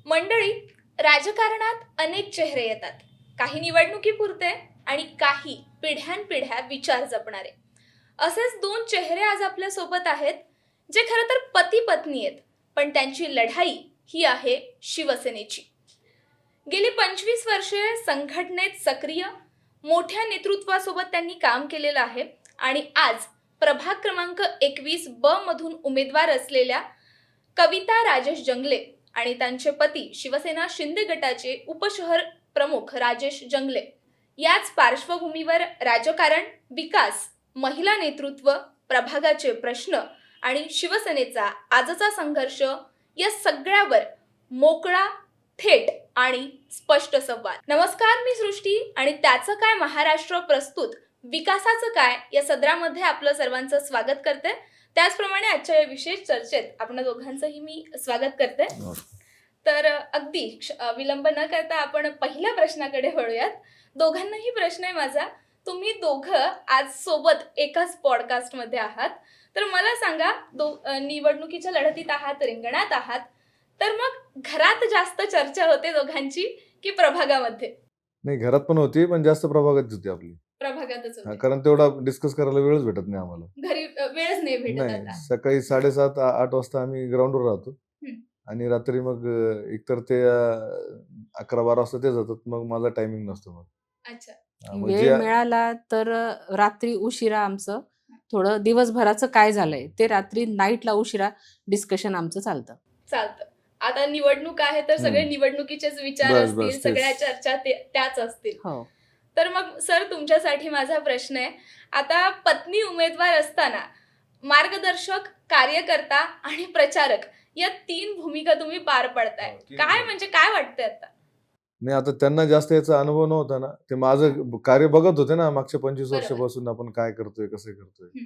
मंडळी, राजकारणात अनेक चेहरे येतात. काही निवडणुकीपुरते आणि काही पिढ्यानपिढ्या विचार जपणारे. असेच दोन चेहरे आज आपल्या सोबत आहेत, जे खरं तर पती पत्नी आहेत, पण त्यांची लढाई ही आहे शिवसेनेची. गेली 25 वर्षे संघटनेत सक्रिय मोठ्या नेतृत्वासोबत त्यांनी काम केलेलं आहे आणि आज प्रभाग क्रमांक 21 ब मधून उमेदवार असलेल्या कविता राजेश जंगले आणि त्यांचे पती शिवसेना शिंदे गटाचे उपशहर प्रमुख राजेश जंगले याच पार्श्वभूमीवर राजकारण, विकास, महिला नेतृत्व, प्रभागाचे प्रश्न आणि शिवसेनेचा आजचा संघर्ष या सगळ्यावर मोकळा, थेट आणि स्पष्ट संवाद. नमस्कार, मी सृष्टी आणि त्याचं काय महाराष्ट्र प्रस्तुत विकासाचं काय या सदरामध्ये आपलं सर्वांचं स्वागत करते. त्याचप्रमाणे आजच्या या विशेष चर्चेत आपण दोघांचंही मी स्वागत करते. तर अगदी विलंब न करता आपण पहिल्या प्रश्नाकडे वळूयात. दोघांनाही प्रश्न आहे माझा. तुम्ही दोघं आज सोबत एकाच पॉडकास्टमध्ये आहात, तर मला सांगा, निवडणुकीच्या लढतीत आहात, रिंगणात आहात, तर मग घरात जास्त चर्चा होते दोघांची की प्रभागामध्ये? नाही, घरात पण होती, पण जास्त प्रभागात होती आपली. प्रभागातच होते. कारण तेवढा डिस्कस करायला वेळच भेटत नाही आम्हाला. घरी वेळच नाही भेटत. नाही, आता सकाळी 7:30-8 वाजता आम्ही ग्राउंडवर राहतो आणि रात्री मग एकतर ते 11-12 वाजता ते जातात. मग माझा टायमिंग नसतो. मग अच्छा, वेळ मिळाला तर रात्री उशिरा आमचं थोडं दिवसभराचं काय झालंय ते रात्री नाईटला उशिरा डिस्कशन आमचं चालतं. आता निवडणूक आहे तर सगळे निवडणुकीचेच विचार बस, असतील, तेच. सगळ्या चर्चा त्याच असतील. हो, तर मग सर, तुमच्यासाठी माझा प्रश्न आहे, आता पत्नी उमेदवार असताना मार्गदर्शक, कार्यकर्ता आणि प्रचारक या 3 भूमिका तुम्ही पार पडताय. काय म्हणजे काय वाटतंय आता? नाही, आता त्यांना जास्त याचा अनुभव नव्हता ना. ते माझं कार्य बघत होते ना, मागच्या 25 बरोबर. वर्षापासून आपण काय करतोय, कसं करतोय.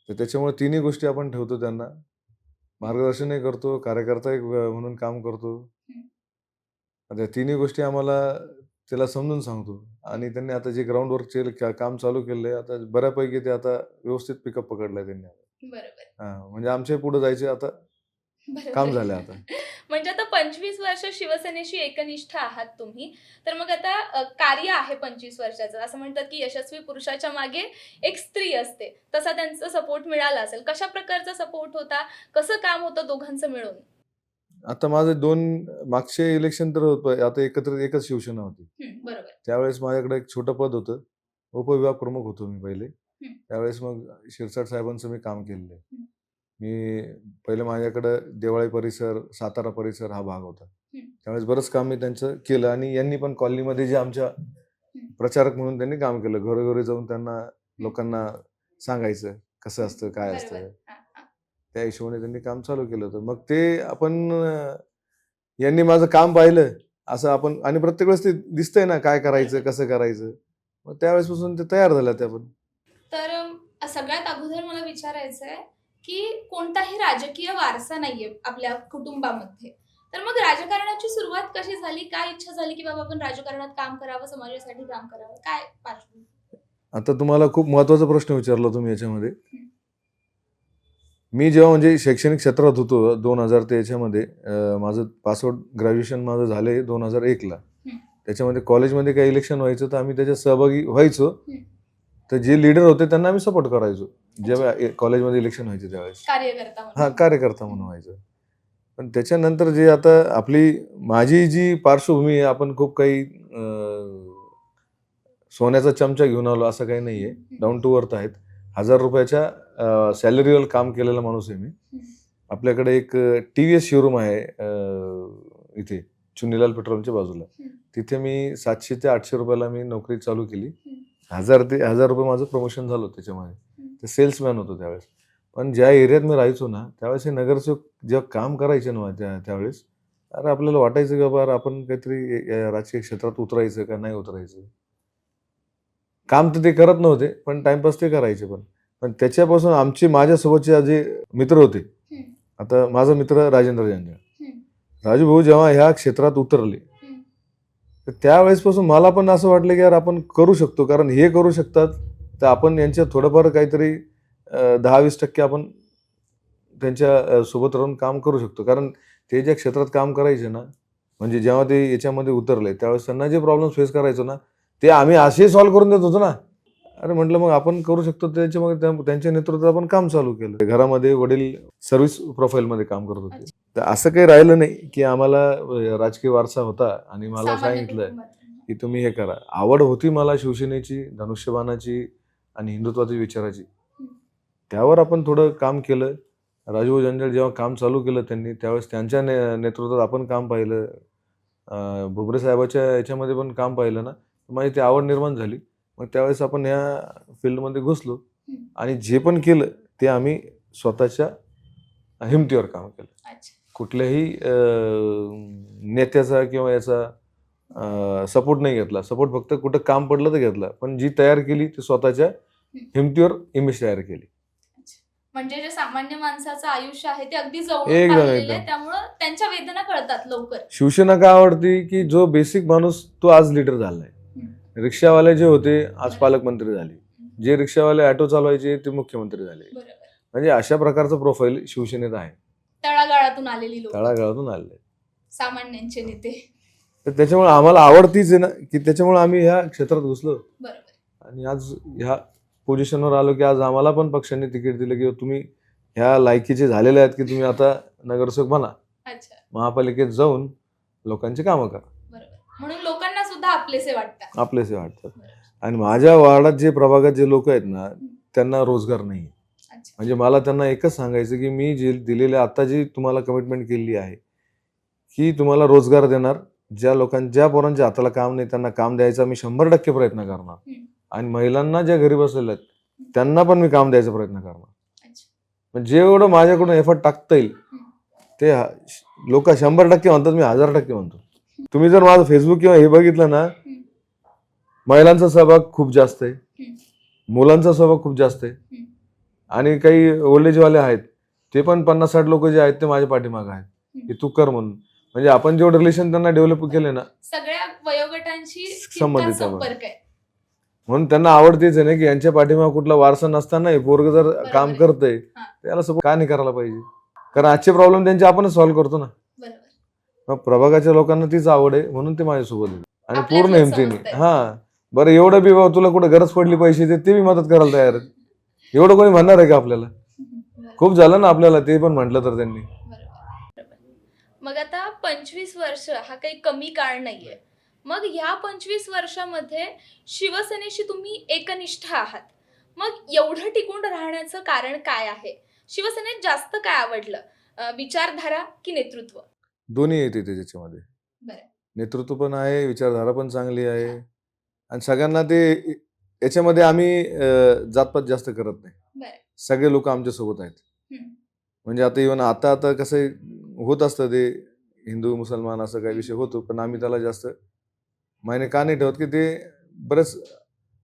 तर त्याच्यामुळे तिन्ही गोष्टी आपण ठेवतो त्यांना. मार्गदर्शनही करतो, कार्यकर्ता एक म्हणून काम करतो. आता तिन्ही गोष्टी आम्हाला त्याला समजून सांगतो आणि त्यांनी आता जे ग्राउंडवर काम चालू केलंय, आता बऱ्यापैकी ते आता व्यवस्थित पिकअप पकडलाय त्यांनी. बरोबर. म्हणजे आमच्या पुढे जायचे आता काम झालंय आता. म्हणजे आता 25 वर्ष शिवसेनेशी एकनिष्ठ आहात तुम्ही, तर मग आता कार्य आहे 25 वर्षाचं. असं म्हणतात की यशस्वी पुरुषाच्या मागे एक स्त्री असते, तसा त्यांचा सपोर्ट मिळाला असेल. कशा प्रकारचा सपोर्ट होता, कसं काम होतं दोघांचं मिळून? आता माझे 2 मागचे इलेक्शन तर आता एकच शिवसेना होती. बरोबर. त्यावेळेस माझ्याकडे एक छोटं पद होतं, उपविभाग प्रमुख होतो मी पहिले. त्यावेळेस मग शिरसाट साहेबांचं मी काम केलेलं आहे. मी पहिले माझ्याकडं देवळाई परिसर, सातारा परिसर हा भाग होता. त्यावेळेस बरंच काम मी त्यांचं केलं आणि यांनी पण कॉलनीमध्ये जे आमच्या प्रचारक म्हणून त्यांनी काम केलं. घरोघरी जाऊन त्यांना लोकांना सांगायचं कसं असतं, काय असतं. त्या हिशोबाने त्यांनी काम चालू केलं होतं. मग ते आपण यांनी माझं काम पाहिलं असं आपण, आणि प्रत्येक वेळेस ते दिसतंय ना काय करायचं, कसं करायचं. मग त्यावेळेसपासून ते तयार झालं त्या पण. तर सगळ्यात अगोदर मला विचारायचं आहे की कोणताही राजकीय वारसा नाहीये आपल्या कुटुंबामध्ये, तर मग राजकारणाची सुरुवात कशी झाली? काय इच्छा झाली की बाबा आपण राजकारणात काम करावं, समाजासाठी काम करावं? काय पार्श्वभूमी? आता तुम्हाला खूप महत्वाचा प्रश्न विचारला तुम्ही याच्यामध्ये. मी जेव्हा म्हणजे शैक्षणिक क्षेत्रात होतो 2000 ते याच्यामध्ये माझं पासआउट ग्रॅज्युएशन माझं झालंय 2001ला. त्याच्यामध्ये कॉलेजमध्ये काही इलेक्शन व्हायचं तर आम्ही त्याच्यात सहभागी व्हायचो. तर जे लीडर होते त्यांना आम्ही सपोर्ट करायचो जेव्हा कॉलेजमध्ये इलेक्शन व्हायचे त्यावेळेस. कार्यकर्ता म्हणून व्हायचं. पण त्याच्यानंतर जे आता माझी जी पार्श्वभूमी आहे, आपण खूप काही सोन्याचा चमचा घेऊन आलो असं काही नाहीये. डाऊन टू अर्थ आहेत. 1000 रुपयाच्या सॅलरीवर काम केलेला माणूस आहे मी. आपल्याकडे एक TVS शोरूम आहे इथे चुनीलाल पेट्रोलच्या बाजूला. तिथे मी 700 ते 800 रुपयाला मी नोकरी चालू केली. 1000 रुपये माझं प्रमोशन झालं त्याच्यामध्ये. ते सेल्समॅन होतो त्यावेळेस. पण ज्या एरियात मी राहायचो ना, त्यावेळेस हे नगरसेवक जेव्हा काम करायचे ना त्यावेळेस, अरे आपल्याला वाटायचं की बाबा आपण काहीतरी राजकीय क्षेत्रात उतरायचं का नाही उतरायचं. काम तर ते करत नव्हते, पण टाइमपास ते करायचे. पण त्याच्यापासून माझ्यासोबतचे जे मित्र होते, आता माझा मित्र राजेंद्र जंजाळ, राजू भाऊ जेव्हा ह्या क्षेत्रात उतरले, तर त्यावेळेसपासून मला पण असं वाटलं की यार आपण करू शकतो. कारण हे करू शकतात तर आपण यांच्या थोडंफार काहीतरी 10-20% आपण त्यांच्या सोबत राहून काम करू शकतो. कारण ते ज्या क्षेत्रात काम करायचे ना, म्हणजे जेव्हा ते याच्यामध्ये उतरले त्यावेळेस त्यांना जे प्रॉब्लेम फेस करायचो ना, ते आम्ही असे सॉल्व्ह करून देत होतो ना. अरे म्हटलं मग आपण करू शकतो. त्याच्यामध्ये त्यांच्या नेतृत्वात आपण काम चालू केलं. घरामध्ये वडील सर्व्हिस प्रोफाईलमध्ये काम करत होते. तर असं काही राहिलं नाही की आम्हाला राजकीय वारसा होता आणि मला सामान्य सांगितलं कुटुंबात. की तुम्ही हे करा. आवड होती मला शिवसेनेची, धनुष्यबाणाची आणि हिंदुत्वाच्या विचाराची. त्यावर आपण थोडं काम केलं. राजू जंजाळ जेव्हा काम चालू केलं त्यांनी, त्यावेळेस त्यांच्या नेतृत्वात आपण काम पाहिलं. भुमरे साहेबाच्या याच्यामध्ये पण काम पाहिलं ना, माझी ती आवड निर्माण झाली. मग त्यावेळेस आपण ह्या फील्डमध्ये घुसलो आणि जे पण केलं ते आम्ही स्वतःच्या हिमतीवर काम केलं. अच्छा. कुठल्याही नेत्याचा किंवा याचा सपोर्ट नाही घेतला. सपोर्ट फक्त कुठं काम पडलं तर घेतला, पण जी तयार केली ती स्वतःच्या हिमतीवर इमेज तयार केली. म्हणजे जे सामान्य माणसाचं आयुष्य आहे ते अगदी जवळून एकदम, पाहिलेलं एकदम. आहे, त्यामुळं त्यांच्या वेदना कळतात लवकर. शिवसेना का आवडती की जो बेसिक माणूस तो आज लीडर झालाय. रिक्षावाले जे होते आज पालकमंत्री झाले, जे रिक्षावाले ऑटो चालवायचे ते मुख्यमंत्री झाले. बरोबर. म्हणजे अशा प्रकारचं प्रोफाईल शिवसेनेत आहे. तळागाळातून आलेली लोक, तळागाळातून आलेले. सामान्यांचे नेते. तर त्याच्यामुळे आम्हाला आवडतीच आहे ना, की त्याच्यामुळे आम्ही ह्या क्षेत्रात घुसलो बरोबर. आणि आज ह्या पोझिशनवर आलो की आज आम्हाला पण पक्षांनी तिकीट दिलं की तुम्ही ह्या लायकीचे झालेले आहेत की तुम्ही आता नगरसेवक बना, अच्छा. महापालिकेत जाऊन लोकांची कामं करा. बरोबर. म्हणून लोकांना सुद्धा आपलेसे वाटतात. आपलेसे वाटतात. आणि माझ्या वार्डात जे प्रभागात जे लोक आहेत ना, त्यांना रोजगार नाही. अच्छा. म्हणजे मला त्यांना एकच सांगायचं की मी जे दिलेले आता जी तुम्हाला कमिटमेंट केलेली आहे की तुम्हाला रोजगार देणार. ज्या पोरांच्या हाताला काम नाही त्यांना काम द्यायचा मी 100% प्रयत्न करणार. आणि महिलांना ज्या घरी बसलेल्या आहेत त्यांना पण मी काम द्यायचा प्रयत्न करणार. अच्छा. म्हणजे जेवढं माझ्याकडून एफर्ट टाकता येईल ते लोक 100% म्हणतात, मी 1000% म्हणतो. तुम्ही जर माझं फेसबुक किंवा हे बघितलं ना, महिलांचा सहभाग खूप जास्त आहे, मुलांचा सहभाग खूप जास्त आहे आणि काही ओल्ड एजवाले आहेत ते पण 50-60 लोक जे आहेत ते माझ्या पाठीमागे आहेत की तू कर म्हणून. म्हणजे आपण जेवढं रिलेशन त्यांना डेव्हलप केले ना, सगळ्या वयोगटांशी तितकाच संबंधित आहे. संपर्क आहे. म्हणून त्यांना आवडतेच आहे ना की यांच्या पाठीमागे कुठला वारसा नसताना हे पोरग जर काम आहे. करतंय त्याला सपोर्ट का नाही करायला पाहिजे. कारण आजचे प्रॉब्लेम त्यांचे आपणच सॉल्व्ह करतो ना. बरोबर. मग प्रभागाच्या लोकांना तीच आवड आहे म्हणून ते माझ्यासोबत आहेत आणि आपल्यातलं पूर्ण हिमतीने. समजतंय. हा बरं, एवढं बी बाबा तुला कुठं गरज पडली पैसे ते मी मदत करायला तयार आहे. एवढं कोणी म्हणणार आहे का आपल्याला. बरोबर. खूप झालं ना आपल्याला ते पण म्हटलं तर त्यांनी. बरोबर. मग आता 25 वर्ष हा काही कमी काळ नाहीये. मग या 25 वर्षामध्ये शिवसेनेशी तुम्ही एकनिष्ठ आहात. मग एवढं टिकून राहण्याचं कारण काय आहे? शिवसेनेत जास्त काय आवडलं? विचारधारा की नेतृत्व? दोन्ही येते त्याच्यामध्ये. बरं. नेतृत्व पण आहे, विचारधारा पण चांगली आहे आणि सगळ्यांना ते याच्यामध्ये आम्ही जातपात जास्त करत नाही. बरं. सगळे लोक आमच्या सोबत आहेत. म्हणजे आता इव्हन आता कसं होत असतं ते हिंदू मुसलमान असं काही विषय होतो, पण आम्ही त्याला जास्त मायने का नाही ठेवत की ते बरेच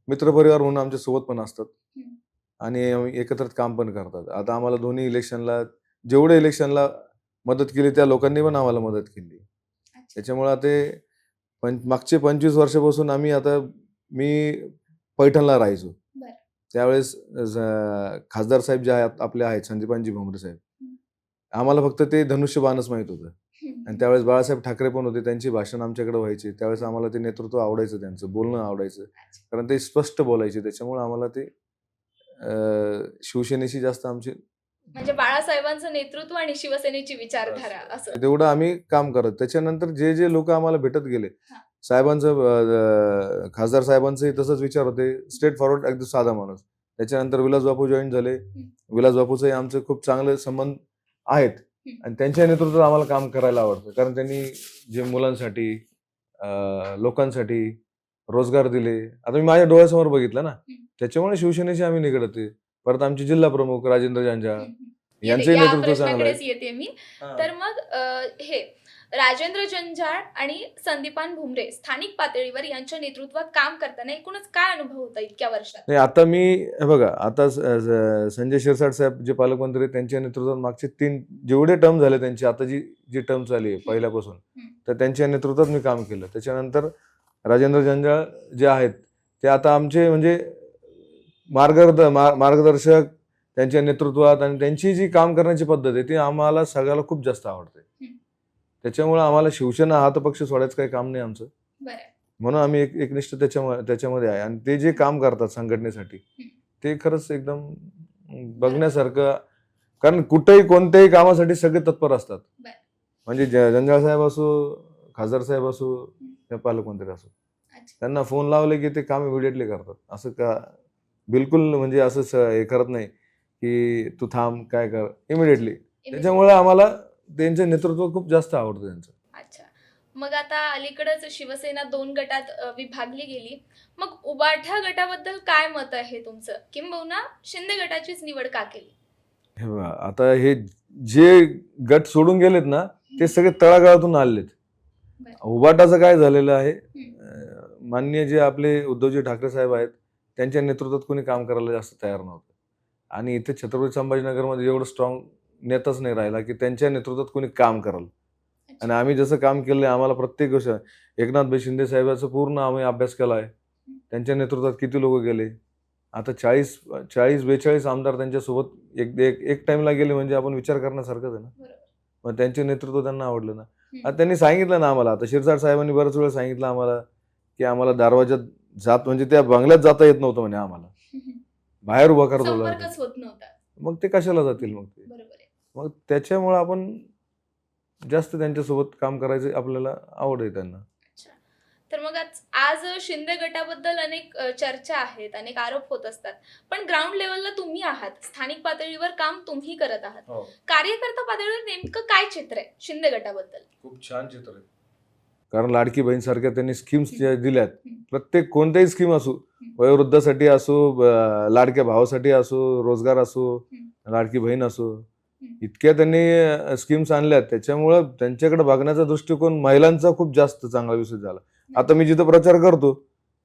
मित्रपरिवार म्हणून आमच्या सोबत पण असतात आणि एकत्रित काम पण करतात. आता आम्हाला दोन्ही इलेक्शनला जेवढे इलेक्शनला मदत केली त्या लोकांनी पण आम्हाला मदत केली. त्याच्यामुळे ते मागचे 25 वर्षापासून मी पैठणला राहायचो. त्यावेळेस खासदार साहेब जे आहेत आपले आहेत संदीपानजी भुमरे साहेब, आम्हाला फक्त ते धनुष्यबाणच माहित होतं. आणि त्यावेळेस बाळासाहेब ठाकरे पण होते, त्यांची भाषण आमच्याकडे व्हायची. त्यावेळेस आम्हाला ते नेतृत्व आवडायचं, त्यांचं बोलणं आवडायचं, कारण ते स्पष्ट बोलायचे. त्याच्यामुळे आम्हाला ते शिवसेनेशी जास्त आमचे म्हणजे बाळासाहेबांचं नेतृत्व आणि शिवसेनेची विचारधारा असं तेवढं आम्ही काम करत. त्याच्यानंतर जे लोक आम्हाला भेटत गेले, साहेबांचं खासदार साहेबांचंही तसंच विचार होते, स्ट्रेट फॉरवर्ड अगदी साधा माणूस. त्याच्यानंतर विलास बापू जॉईन झाले. विलास बापूचंही आमचं खूप चांगले संबंध आहेत आणि त्यांच्या नेतृत्वात आम्हाला काम करायला आवडतं, कारण त्यांनी जे मुलांसाठी लोकांसाठी रोजगार दिले. आता मी माझ्या डोळ्यासमोर बघितलं ना, त्याच्यामुळे शिवसेनेशी आम्ही निगडत आहे. परत आमचे जिल्हा प्रमुख राजेंद्र जंजाळ यांचंही या नेतृत्व चांगलं प्रश्नाकडेच आहे. येते मी. तर मग हे राजेंद्र जंजाळ आणि संदीपान भुमरे स्थानिक पातळीवर यांच्या नेतृत्वात काम करताना एकूणच काय अनुभव होता इतक्या वर्षात? नाही, आता हे बघा, आता संजय शिरसाट साहेब जे पालकमंत्री आहेत, त्यांच्या नेतृत्वात मागचे 3 जेवढे टर्म झाले त्यांची, आता जी टर्म चालली आहे पहिल्यापासून, तर त्यांच्या नेतृत्वात मी काम केलं. त्याच्यानंतर राजेंद्र जंजाळ जे आहेत ते आता आमचे म्हणजे मार्गदर्शक, त्यांच्या नेतृत्वात आणि त्यांची जी काम करण्याची पद्धत आहे ती आम्हाला सगळ्याला खूप जास्त आवडते. त्याच्यामुळे आम्हाला शिवसेना हा तर पक्ष सोडायचं काही काम नाही आमचं. बरं. म्हणून आम्ही एकनिष्ठ त्याच्यामध्ये आहे. आणि ते जे काम करतात संघटनेसाठी ते खरंच एकदम बघण्यासारखं. कारण कुठेही कोणत्याही कामासाठी सगळे तत्पर असतात. बरं. म्हणजे जंजाळ साहेब असो, खासदार साहेब असो, या पालकमंत्री असो, अच्छा. त्यांना फोन लावले की ते काम इमिडिएटली करतात. असं का बिलकुल म्हणजे असं हे करत नाही की तू थांब काय कर, इमिडिएटली. त्याच्यामुळे आम्हाला त्यांचं नेतृत्व खूप जास्त आवडतं त्यांचं. अच्छा. मग आता अलीकडेच शिवसेना 2 गटात विभागली गेली. मग उबाठा गटाबद्दल काय मत आहे तुमचं? किंबहुना शिंदे गटाचीच निवड का केली? हे बघा, आता हे जे गट सोडून गेलेत ना ते सगळे तळागाळातून आलेत. बरं. उबाटाचं काय झालेलं आहे, माननीय जे आपले उद्धवजी ठाकरे साहेब आहेत त्यांच्या नेतृत्वात कोणी काम करायला जास्त तयार नव्हतं. आणि इथे छत्रपती संभाजीनगरमध्ये एवढं स्ट्रॉंग नेताच नाही राहिला की त्यांच्या नेतृत्वात कोणी काम कराल. आणि आम्ही जसं काम केलं आम्हाला प्रत्येक गोष्ट एकनाथभाई शिंदे साहेबांचा पूर्ण आम्ही अभ्यास केला आहे. त्यांच्या नेतृत्वात किती लोक गेले. आता 40-42 आमदार त्यांच्यासोबत एक टाइमला गेले म्हणजे आपण विचार करण्यासारखंच आहे ना. बरोबर. मग त्यांचे नेतृत्व त्यांना आवडलं ना. आता त्यांनी सांगितलं ना आम्हाला, आता शिरसाट साहेबांनी बऱ्याच वेळा सांगितलं आम्हाला की आम्हाला दरवाजात जात म्हणजे त्या बंगल्यात जाता येत नव्हतं म्हणे आम्हाला, बाहेर उभा करत होता. संपर्कच होत नव्हता. मग ते कशाला जातील मग ते. बरोबर आहे. मग त्याच्यामुळे आपण जास्त त्यांच्यासोबत काम करायचं आपल्याला आवड आहे त्यांना. अच्छा. तर मग आज शिंदे गटाबद्दल अनेक चर्चा आहेत, अनेक आरोप होत असतात. पण ग्राउंड लेवलला तुम्ही आहात, स्थानिक पातळीवर काम तुम्ही करत आहात. कार्यकर्ता पातळीवर नेमकं काय चित्र आहे शिंदे गटाबद्दल? खूप छान चित्र आहे. कारण लाडकी बहीण सारख्या त्यांनी स्कीम्स दिल्यात. प्रत्येक कोणत्याही स्कीम असो, वयोवृद्धासाठी असो, लाडक्या भावासाठी असो, रोजगार असो, लाडकी बहीण असो, इतक्या त्यांनी स्कीम्स आणल्यात. त्याच्यामुळं त्यांच्याकडे बघण्याचा दृष्टिकोन महिलांचा खूप जास्त चांगला विषय झाला. आता मी जिथं प्रचार करतो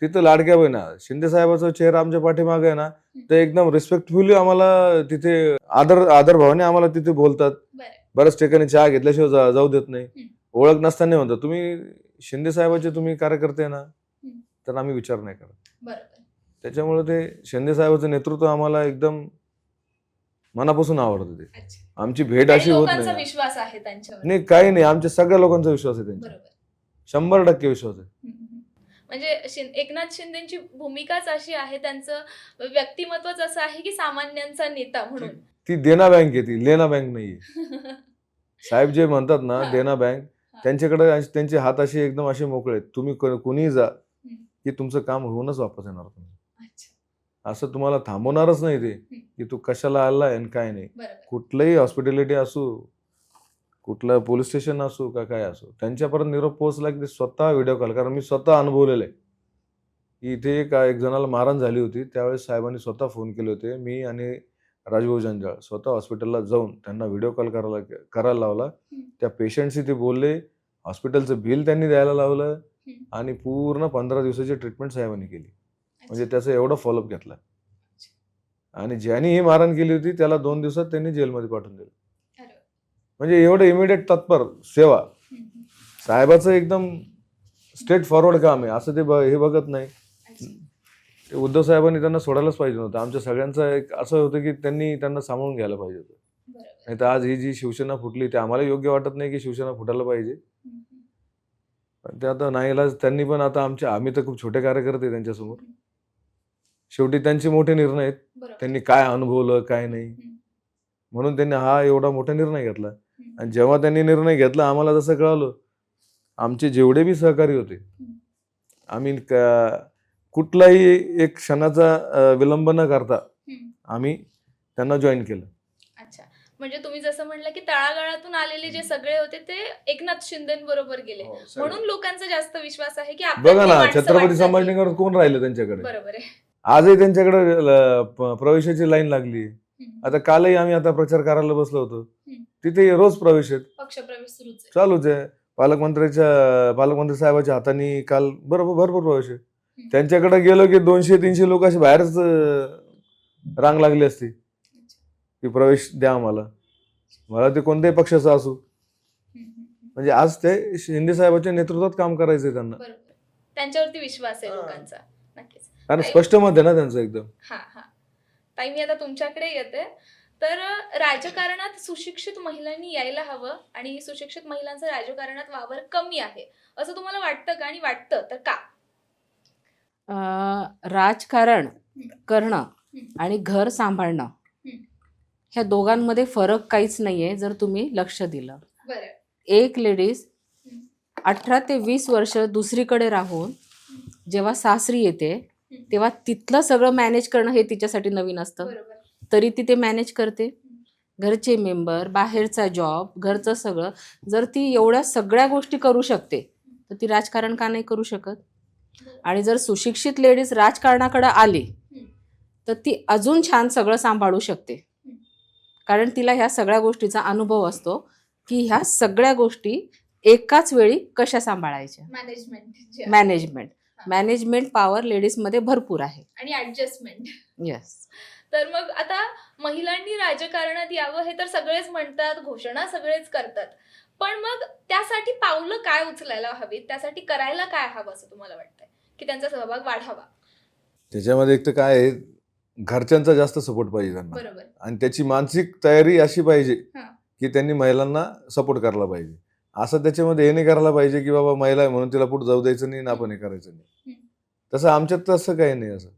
तिथं लाडक्या बहिणी, शिंदे साहेबाचा चेहरा आमच्या पाठीमागे आहे ना, तर एकदम रिस्पेक्टफुली आम्हाला तिथे आदर भावाने आम्हाला तिथे बोलतात. बऱ्याच ठिकाणी चहा घेतल्याशिवाय जाऊ देत नाही. ओळख नसताना म्हणतात तुम्ही शिंदे साहेबाचे तुम्ही कार्यकर्ते ना, तर आम्ही विचार नाही करत. बरोबर. त्याच्यामुळे ते शिंदे साहेबाचं नेतृत्व आम्हाला एकदम मनापासून आवडतं. ते अच्छा. आमची भेट अशी होत लोकांचा नाही. विश्वास आहे त्यांच्यावर. नाही काही नाही, आमच्या सगळ्या लोकांचा विश्वास आहे त्यांच्यावर. बरोबर. 100% विश्वास आहे. म्हणजे एकनाथ शिंदेची भूमिकाच अशी आहे, त्यांचं व्यक्तिमत्वच असं आहे की सामान्यांचा नेता म्हणून. ती देना बँक आहे, ती लेना बँक नाहीये. साहेब जे म्हणतात ना देना बँक, त्यांच्याकडे त्यांचे हात असे एकदम असे मोकळे आहेत. तुम्ही कोणीही जा की तुमचं काम होऊनच वापस येणार तुम्ही. असं तुम्हाला थांबवणारच नाही ते की तू कशाला आलाय आणि काय नाही. कुठलंही हॉस्पिटॅलिटी असो, कुठलं पोलीस स्टेशन असो का काय असो, त्यांच्यापर्यंत निरोप पोहोचला की ते स्वतः व्हिडिओ कॉल. कारण मी स्वतः अनुभवलेलं आहे की इथे एक जणाला मारहाण झाली होती, त्यावेळेस साहेबांनी स्वतः फोन केले होते. मी आणि राजभाऊ जंजाळ स्वतः हॉस्पिटलला जाऊन त्यांना व्हिडिओ कॉल करायला लावला. त्या पेशंटशी ते बोलले, हॉस्पिटलचं बिल त्यांनी द्यायला लावलं आणि पूर्ण 15 दिवसाची ट्रीटमेंट साहेबांनी केली. म्हणजे त्याचा एवढा फॉलोअप घेतला. आणि ज्यांनी ही मारहाण केली होती त्याला 2 दिवसात त्यांनी जेलमध्ये पाठवून दिलं. म्हणजे एवढं इमिडिएट तत्पर सेवा. साहेबाचं एकदम स्ट्रेट फॉरवर्ड काम आहे, असं ते हे बघत नाही. ते उद्धव साहेबांनी त्यांना सोडायलाच पाहिजे नव्हतं. आमच्या सगळ्यांचं एक असं होतं की त्यांनी त्यांना सांभाळून घ्यायला पाहिजे होतं. नाही तर आज ही जी शिवसेना फुटली ते आम्हाला योग्य वाटत नाही की शिवसेना फुटायला पाहिजे. पण ते आता नाईलाज त्यांनी पण आता आम्ही तर खूप छोटे कार्यकर्ते त्यांच्यासमोर. शेवटी त्यांचे मोठे निर्णय आहेत, त्यांनी काय अनुभवलं काय नाही, म्हणून त्यांनी हा एवढा मोठा निर्णय घेतला. आणि जेव्हा त्यांनी निर्णय घेतला आम्हाला जसं कळालं, आमचे जेवढे बी सहकारी होते आम्ही कुठलाही एक क्षणाचा विलंब न करता आम्ही त्यांना जॉईन केलं. अच्छा. म्हणजे तुम्ही जसं म्हणलं की तळागाळातून आलेले जे सगळे होते ते एकनाथ शिंदेबरोबर गेले, म्हणून लोकांचा जास्त विश्वास आहे की बघा ना छत्रपती संभाजीनगर कोण राहिले त्यांच्याकडे. बरोबर आहे. आजही त्यांच्याकडे प्रवेशाची लाईन लागली. आता कालही आम्ही आता प्रचार करायला बसलो होतो, तिथे रोज प्रवेश आहेत, पक्षप्रवेश चालूच आहे. पालकमंत्री साहेबाच्या हाताने काल भरपूर प्रवेश आहे. त्यांच्याकडे गेलो की 200-300 लोक असे बाहेरच रांग लागली असती की प्रवेश द्या मला ते कोणत्याही पक्षाचा असो. म्हणजे आज ते शिंदे साहेबांच्या नेतृत्वात काम करायचंय त्यांना. त्यांच्यावरती विश्वास आहे लोकांचा. नक्कीच. कारण स्पष्ट मत आहे ना त्यांचं एकदम. ताई मी आता तुमच्याकडे येते. तर राजकारणात सुशिक्षित महिलांनी यायला हवं आणि सुशिक्षित महिलांचा राजकारणात वावर कमी आहे असं तुम्हाला वाटतं का, आणि वाटतं तर का? राजकारण हं. करणं हं. आणि घर सांभाळणं हं. ह्या दोघांमध्ये फरक काहीच नाहीये जर तुम्ही लक्ष दिलं. बरं. एक लेडीज हं. 18 ते 20 वर्ष दुसरीकडे राहून जेव्हा सासरी येते हं. तेव्हा तिथलं सगळं मॅनेज करणं हे तिच्यासाठी नवीन असतं. बरोबर. तरी ती ते मॅनेज करते. घरचे मेंबर, बाहेरचा जॉब, घरचं सगळं. जर ती एवढ्या सगळ्या गोष्टी करू शकते तर ती राजकारण का नाही करू शकत? आणि जर सुशिक्षित लेडीज राजकारणाकडे आली तर ती अजून छान सगळं सांभाळू शकते. कारण तिला ह्या सगळ्या गोष्टीचा अनुभव असतो की ह्या सगळ्या गोष्टी एकाच वेळी कशा सांभाळायच्या. मॅनेजमेंट पॉवर लेडीजमध्ये भरपूर आहे. आणि ऍडजस्टमेंट. येस. तर मग आता महिलांनी राजकारणात यावं हे तर सगळेच म्हणतात, घोषणा सगळेच करतात, पण मग त्यासाठी पावलं काय उचलायला हवीत, त्यासाठी करायला काय हवं असं तुम्हाला वाटतंय की त्यांचा सहभाग वाढावा? त्याच्यामध्ये एक तर काय आहे, घरच्यांचा जास्त सपोर्ट पाहिजे त्यांना, बरोबर. आणि त्याची मानसिक तयारी अशी पाहिजे हा. की त्यांनी महिलांना सपोर्ट करायला पाहिजे. असं त्याच्यामध्ये हे नाही करायला पाहिजे की बाबा महिला आहे म्हणून तिला पुढे जाऊ द्यायचं नाही ना आपण हे करायचं नाही. तसं आमच्यात तसं काही नाही. असं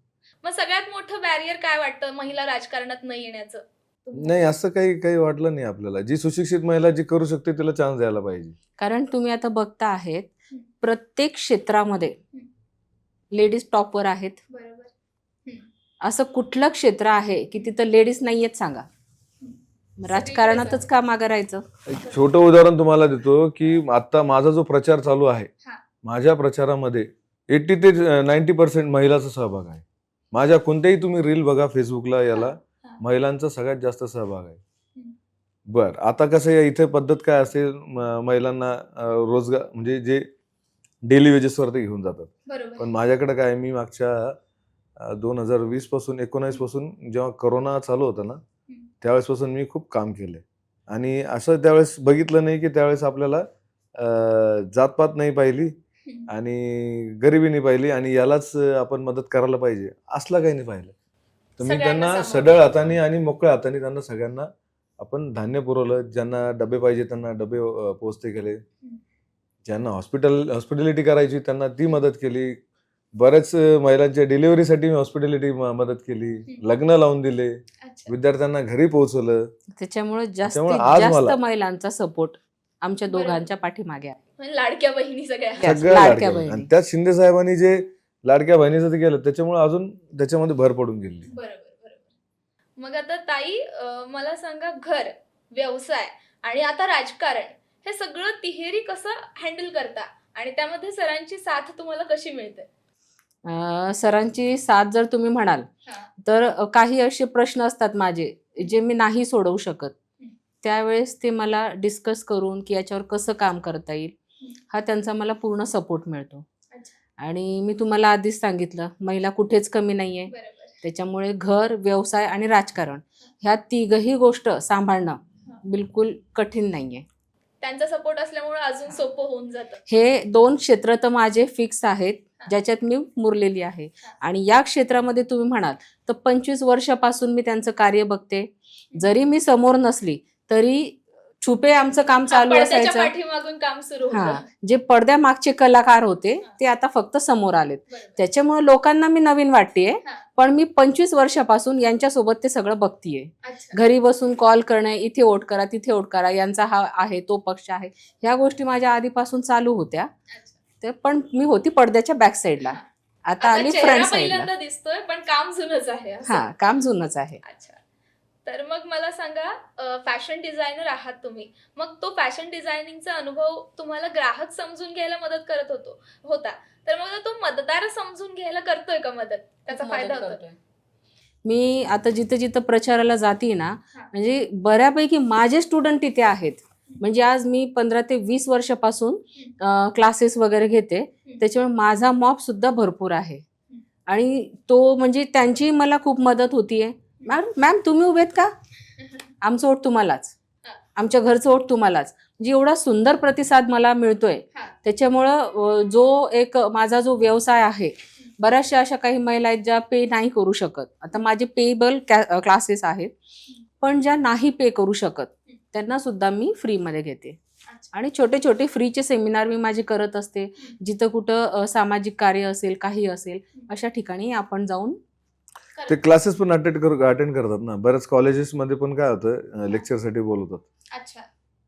मग सगळ्यात मोठं बॅरियर काय वाटतं महिला राजकारणात न येण्याचं? नाही, असं काही वाटलं नाही आपल्याला. जी सुशिक्षित महिला जी करू शकते तिला चान्स द्यायला पाहिजे. कारण तुम्ही आता बघता आहेत प्रत्येक क्षेत्रामध्ये लेडीज टॉपवर आहेत. बरोबर. असं कुठलं क्षेत्र आहे की तिथं लेडीज नाही आहेत सांगा? राजकारणातच का मागं राहायचं? एक छोटं उदाहरण तुम्हाला देतो की आता माझा जो प्रचार चालू आहे, हा. माझ्या प्रचारामध्ये 80 ते 90% महिलांचा सहभाग आहे. माझ्या कोणत्याही तुम्ही रील बघा फेसबुकला, याला महिलांचा सगळ्यात जास्त सहभाग आहे. बर, आता कसं आहे इथे पद्धत काय असेल, महिलांना रोजगार म्हणजे जे डेली वेजेसवर ते घेऊन जातात. बरोबर. पण माझ्याकडे काय, मी मागच्या 2020 पासून 19 पासून जेव्हा कोरोना चालू होता ना, त्यावेळेस पासून मी खूप काम केलंय. आणि असं त्यावेळेस बघितलं नाही की त्यावेळेस आपल्याला जातपात नाही पाहिली आणि गरिबी नाही पाहिली आणि यालाच आपण मदत करायला पाहिजे असलं काही नाही पाहिलं. तर मी सगळ्यांना त्यांना सामावून सढळ हाताने आणि मोकळ्या हाताने त्यांना सगळ्यांना आपण धान्य पुरवलं. ज्यांना डबे पाहिजे त्यांना डबे पोचते केले. ज्यांना हॉस्पिटॅलिटी करायची त्यांना ती मदत केली. बऱ्याच महिलांच्या डिलिव्हरीसाठी मी हॉस्पिटॅलिटी मदत केली. लग्न लावून दिले. अच्छा. विद्यार्थ्यांना घरी पोहोचवलं. त्याच्यामुळे जास्तीत त्यामुळे आज जास्त मला- महिलांचा सपोर्ट आमच्या बरोबर. दोघांच्या पाठीमागे आहे. म्हणजे लाडक्या बहिणी सगळ्या. Yes. सगळ्या लाडक्या लाडक्या बहिणी. आणि त्यात शिंदे साहेबांनी जे लाडक्या बहिणीचं ते केलं त्याच्यामुळे अजून त्याच्यामध्ये भर पडून गेली. बरोबर. मग आता ताई, मला सांगा, घर, व्यवसाय आणि आता राजकारण हे सगळं तिहेरी कसं हँडल करता आणि त्यामध्ये सरांची साथ तुम्हाला कशी मिळते? सरांची साथ जर तुम्ही म्हणाल तर काही असे प्रश्न असतात माझे जे मी नाही सोडवू शकत. त्यावेळेस ते मला डिस्कस करून की याच्यावर कसं काम करता येईल हा त्यांचा मला पूर्ण सपोर्ट मिळतो. आणि मी तुम्हाला आधीच सांगितलं महिला कुठेच कमी नाहीये. त्याच्यामुळे घर, व्यवसाय आणि राजकारण ह्या तिघही गोष्ट सांभाळणं बिलकुल कठीण नाहीये. त्यांचा सपोर्ट असल्यामुळे अजून सोपं होऊन जातं. हे 2 क्षेत्र तर माझे फिक्स आहेत ज्याच्यात मी मुरलेली आहे. आणि या क्षेत्रामध्ये तुम्ही म्हणाल तर 25 वर्षापासून मी त्यांचं कार्य बघते. जरी मी समोर नसली तरी छुपे आमचं काम चालू पडद्याच्या असायचं. पाठीमागून काम सुरू हा, होतं. जे पडद्यामागचे कलाकार होते ते आता फक्त समोर आलेत. बरोबर. त्याच्यामुळे लोकांना मी नवीन वाटतेय. हा. पण मी 25 वर्षापासून यांच्यासोबत ते सगळं बघतीये. अच्छा. घरी बसून कॉल करणे, इथे वोट करा, तिथे वोट करा, यांचा हा आहे, तो पक्ष आहे, ह्या गोष्टी माझ्या आधीपासून चालू होत्या. अच्छा. तर पण मी होती पडद्याच्या बॅक साईडला. आता आता आली चेहरा फ्रंट साईडला. पहिल्यांदा दिसतोय पण काम जुनच आहे असं. हा, काम जुनच आहे. अच्छा. तर मग मला सांगा, फॅशन डिझायनर आहात तुम्ही, मग तो फॅशन डिझायनिंगचा अनुभव तुम्हाला ग्राहक समजून घ्यायला मदत करत होता, तर मग तो मतदार समजून घ्यायला करतोय का मदत? त्याचा फायदा होतोय? मी आता जिथं जिथं प्रचाराला जाते ना, म्हणजे बऱ्यापैकी माझे स्टुडंट तिथे आहेत. म्हणजे आज मी 15 ते 20 वर्षापासून क्लासेस वगैरे घेते. त्याच्यामुळे माझा मॉप सुद्धा भरपूर आहे. आणि तो म्हणजे त्यांची मला खूप मदत होतीये. मॅम तुम्ही उभेत का? आमचं वोट तुम्हालाच, आमच्या घरचं वोट तुम्हालाच. म्हणजे एवढा सुंदर प्रतिसाद मला मिळतोय. त्याच्यामुळं जो एक माझा जो व्यवसाय आहे, बऱ्याचशा अशा काही महिला आहेत ज्या पे नाही करू शकत. आता माझे पेएबल क्लासेस आहेत. पण ज्या नाही पे करू शकत त्यांना सुद्धा मी फ्रीमध्ये घेते. अच्छा. आणि छोटे छोटे फ्रीचे सेमिनार मी माझे करत असते. जिथं कुठं सामाजिक कार्य असेल, काही असेल, अशा ठिकाणी आपण जाऊन ते क्लासेस पण अटेंड करतात ना. बऱ्याच कॉलेजेसमध्ये पण काय होतं, लेक्चरसाठी बोलवतात, अच्छा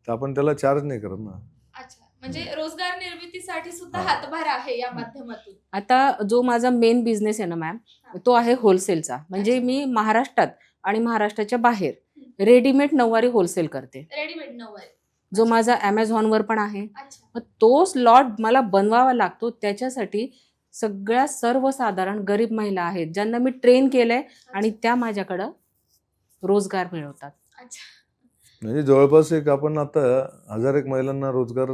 तर आपण त्याला चार्ज नाही करत ना. अच्छा, म्हणजे रोजगार निर्मितीसाठी सुद्धा हा. हातभार आहे या माध्यमातून. आता जो माझा मेन बिझनेस आहे ना मॅम, तो आहे होलसेलचा. म्हणजे अच्छा. मी महाराष्ट्रात आणि महाराष्ट्राच्या बाहेर रेडीमेड नऊवारी होलसेल करते. रेडीमेड नऊवारी. जो माझा ॲमेझॉनवर पण आहे. अच्छा. मग तो स्लॉट मला बनवावा लागतो. त्याच्यासाठी सगळ्या सर्वसाधारण गरीब महिला आहेत ज्यांना मी ट्रेन केलंय आणि त्या माझ्याकडं रोजगार मिळवतात. अच्छा. म्हणजे जवळपास एक आपण आता 1001 महिलांना रोजगार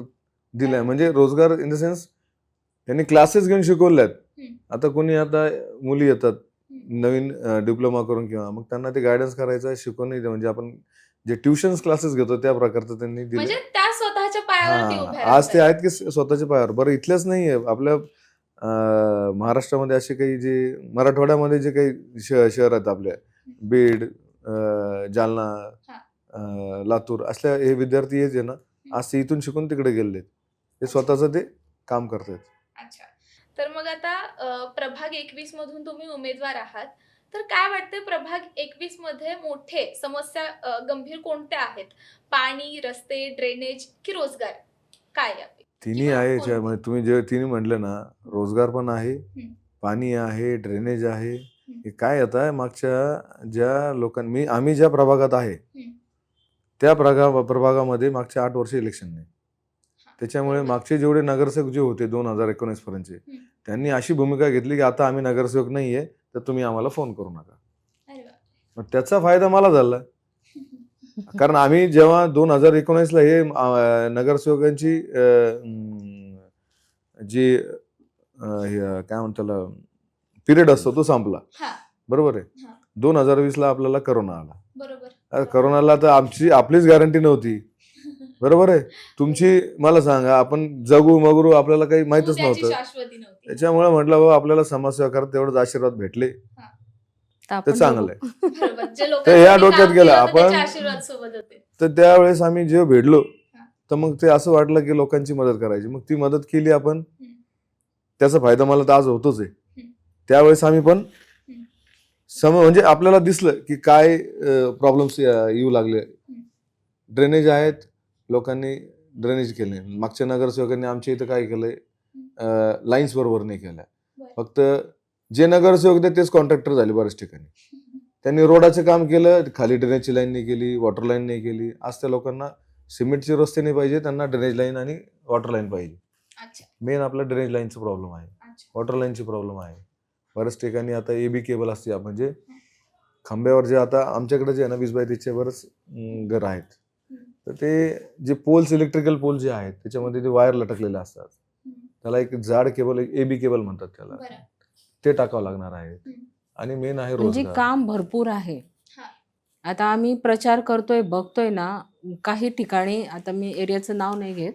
दिलाय. म्हणजे रोजगार इन द सेन्स त्यांनी क्लासेस घेऊन शिकवल्यात. आता कोणी आता मुली येतात नवीन डिप्लोमा करून किंवा मग त्यांना ते गायडन्स करायचं, शिकवणी म्हणजे आपण जे ट्युशन्स क्लासेस घेतो त्या प्रकारचं त्यांनी दिलं. म्हणजे त्या स्वतःच्या पायावरती उभ्या आज ते राहतात. आहेत की स्वतःच्या पायावर. बरं इथलेच नाहीये आपल्या महाराष्ट्रामध्ये असे काही जे मराठवाड्यामध्ये जे काही शहर आहेत आपल्या, बीड, जालना, लातूर असल्या हे विद्यार्थी आहेत ना, आज ते इथून शिकून तिकडे गेलेत. ते स्वतःचं ते काम करतात. अच्छा. तर मग आता प्रभाग 21 मधून तुम्ही उमेदवार आहात, तर काय वाटते प्रभाग 21 मध्ये मोठे समस्या गंभीर कोणत्या आहेत? पाणी, रस्ते, ड्रेनेज की रोजगार? काय यापैकी? तिन्ही किंवा आहे कोणते? याच्यामध्ये. तुम्ही जे तिन्ही म्हणले ना, रोजगार पण आहे, पाणी आहे, ड्रेनेज आहे. हे काय आता मागच्या ज्या लोकांनी आम्ही ज्या प्रभागात आहे त्या प्रभागामध्ये मागच्या 8 वर्ष इलेक्शन नाही. त्याच्यामुळे बरोबर. मागचे जेवढे नगरसेवक जे होते 2019 पर्यंतचे, त्यांनी अशी भूमिका घेतली की आता आम्ही नगरसेवक नाहीये तर तुम्ही आम्हाला फोन करू नका. अरे वा. मग त्याचा फायदा मला झाला. कारण आम्ही जेव्हा 2019ला हे नगरसेवकांची जी काय म्हणतात पिरियड असतो तो संपला, हा. बरोबर आहे. हा. 2020ला आपल्याला करोना आला. बरोबर. आता करोनाला तर आपलीच गॅरंटी नव्हती, बरोबर आहे. तुमची मला सांगा, आपण जगू मगरू आपल्याला काही माहितच उद्याची नव्हतं. शाश्वती नव्हती. त्याच्यामुळे म्हटलं बाबा आपल्याला समाजसेवा करत तेवढंच आशीर्वाद भेटले तर ते आपण चांगलं आहे. बरोबर. जे तर लोकांसाठी ह्या डोक्यात काम गेलं केलं होतं त्याचे आपण. आशीर्वाद सोबत होते. तर त्यावेळेस आम्ही जेव्हा भेटलो तर मग ते असं वाटलं की लोकांची मदत करायची. मग ती मदत केली आपण. त्याचा फायदा मला तर आज होतोच आहे. त्यावेळेस आम्ही पण म्हणजे आपल्याला दिसलं की काय प्रॉब्लेम्स येऊ लागले. ड्रेनेज आहेत, लोकांनी ड्रेनेज केले. मागच्या नगरसेवकांनी आमच्या इथं काय केलंय, लाईन्स बरोबर नाही केल्या. फक्त जे नगरसेवक होते तेच कॉन्ट्रॅक्टर झाले बऱ्याच ठिकाणी. त्यांनी रोडाचं काम केलं, खाली ड्रेनेजची लाईन नाही केली, वॉटर लाईन नाही केली. आज त्या लोकांना सिमेंटचे रस्ते नाही पाहिजे, त्यांना ड्रेनेज लाईन आणि वॉटर लाईन पाहिजे. अच्छा. मेन आपला ड्रेनेज लाईनचा प्रॉब्लेम आहे, अच्छा. वॉटर लाईनची प्रॉब्लेम आहे. बऱ्याच ठिकाणी आता एबी केबल असते, म्हणजे खांब्यावर जे आता आमच्याकडे जे आहे ना 20 बाय 30चे बरंच घर आहेत, तर ते जे पोल्स इलेक्ट्रिकल पोल जे आहेत त्याच्यामध्ये ते वायर लटकलेले असतात. त्याला एक जाड केबल, एबी केबल म्हणतात त्याला, बरं. ते टाकावं लागणार आहे. आणि मेन आहे म्हणजे रोजगार. काम भरपूर आहे. हा. आता आम्ही प्रचार करतोय, बघतोय ना, काही ठिकाणी, आता मी एरियाचं नाव नाही घेत,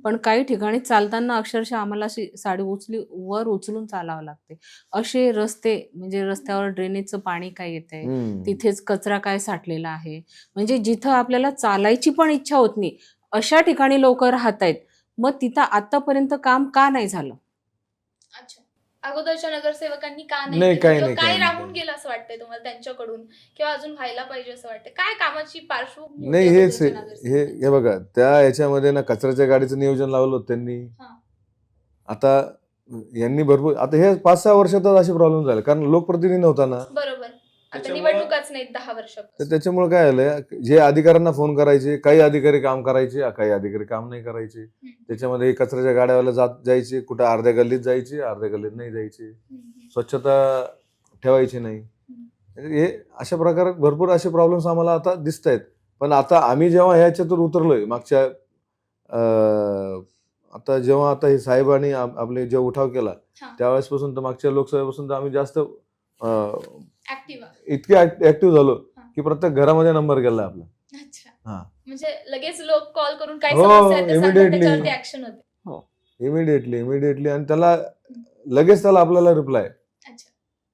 पण काही ठिकाणी चालताना अक्षरशः आम्हाला अशी साडी वर उचलून चालावं लागते. असे रस्ते, म्हणजे रस्त्यावर ड्रेनेजचं पाणी काय येतंय, तिथेच कचरा काय साठलेला आहे. म्हणजे जिथं आपल्याला चालायची पण इच्छा होत नाही अशा ठिकाणी लोक राहत आहेत. मग तिथं आतापर्यंत काम का नाही झालं? अच्छा. अगोदरच्या नगरसेवकांनी का नाही, नाही काही केलं? नाही, किंवा काय काही नाही, राहून काही गेलं असं वाटतंय तुम्हाला त्यांच्याकडून, किंवा अजून व्हायला पाहिजे असं वाटतंय? काय कामाची पार्श्वभूमी नाही. होती हेच अगोदरच्या हे नगरसेवकांची? हे बघा, त्या याच्यामध्ये ना कचऱ्याच्या गाडीचं नियोजन लावलं होतं त्यांनी. हा. आता यांनी भरपूर, आता हे 5-6 वर्षातच असे प्रॉब्लेम झाले, कारण लोकप्रतिनिधी नव्हता ना. बरोबर. आता त्याच्यामुळं- निवडणुकाच नाहीत 10 तर वर्षापासून. त्याच्यामुळे काय झालं, जे अधिकाऱ्यांना फोन करायचे, काही अधिकारी काम करायचे, काही अधिकारी काम नाही करायचे. त्याच्यामध्ये कचऱ्याच्या गाड्यावाला जायचे, कुठं अर्ध्या गल्लीत जायचे, अर्ध्या गल्लीत नाही जायचे, स्वच्छता ठेवायची नाही. हे अशा प्रकारे भरपूर असे प्रॉब्लेम्स आम्हाला आता दिसत आहेत. पण आता आम्ही जेव्हा ह्याच्यातून उतरलोय मागच्या आता जेव्हा आता हे साहेबांनी आपले जेव्हा उठाव केला हा. त्यावेळेसपासून तर मागच्या लोकसभेपासून तर आम्ही जास्त ऍक्टिव्ह. इतके ऍक्टिव्ह झालो हा. की प्रत्येक घरामध्ये नंबर गेला आपला. अच्छा. हा. म्हणजे लगेच लोक कॉल करून काय हो, समस्या आहे ते सांगतात, immediately. त्याच्यावरती ऍक्शन होते. इमिडिएटली आणि त्याला लगेच आपल्याला रिप्लाय. अच्छा.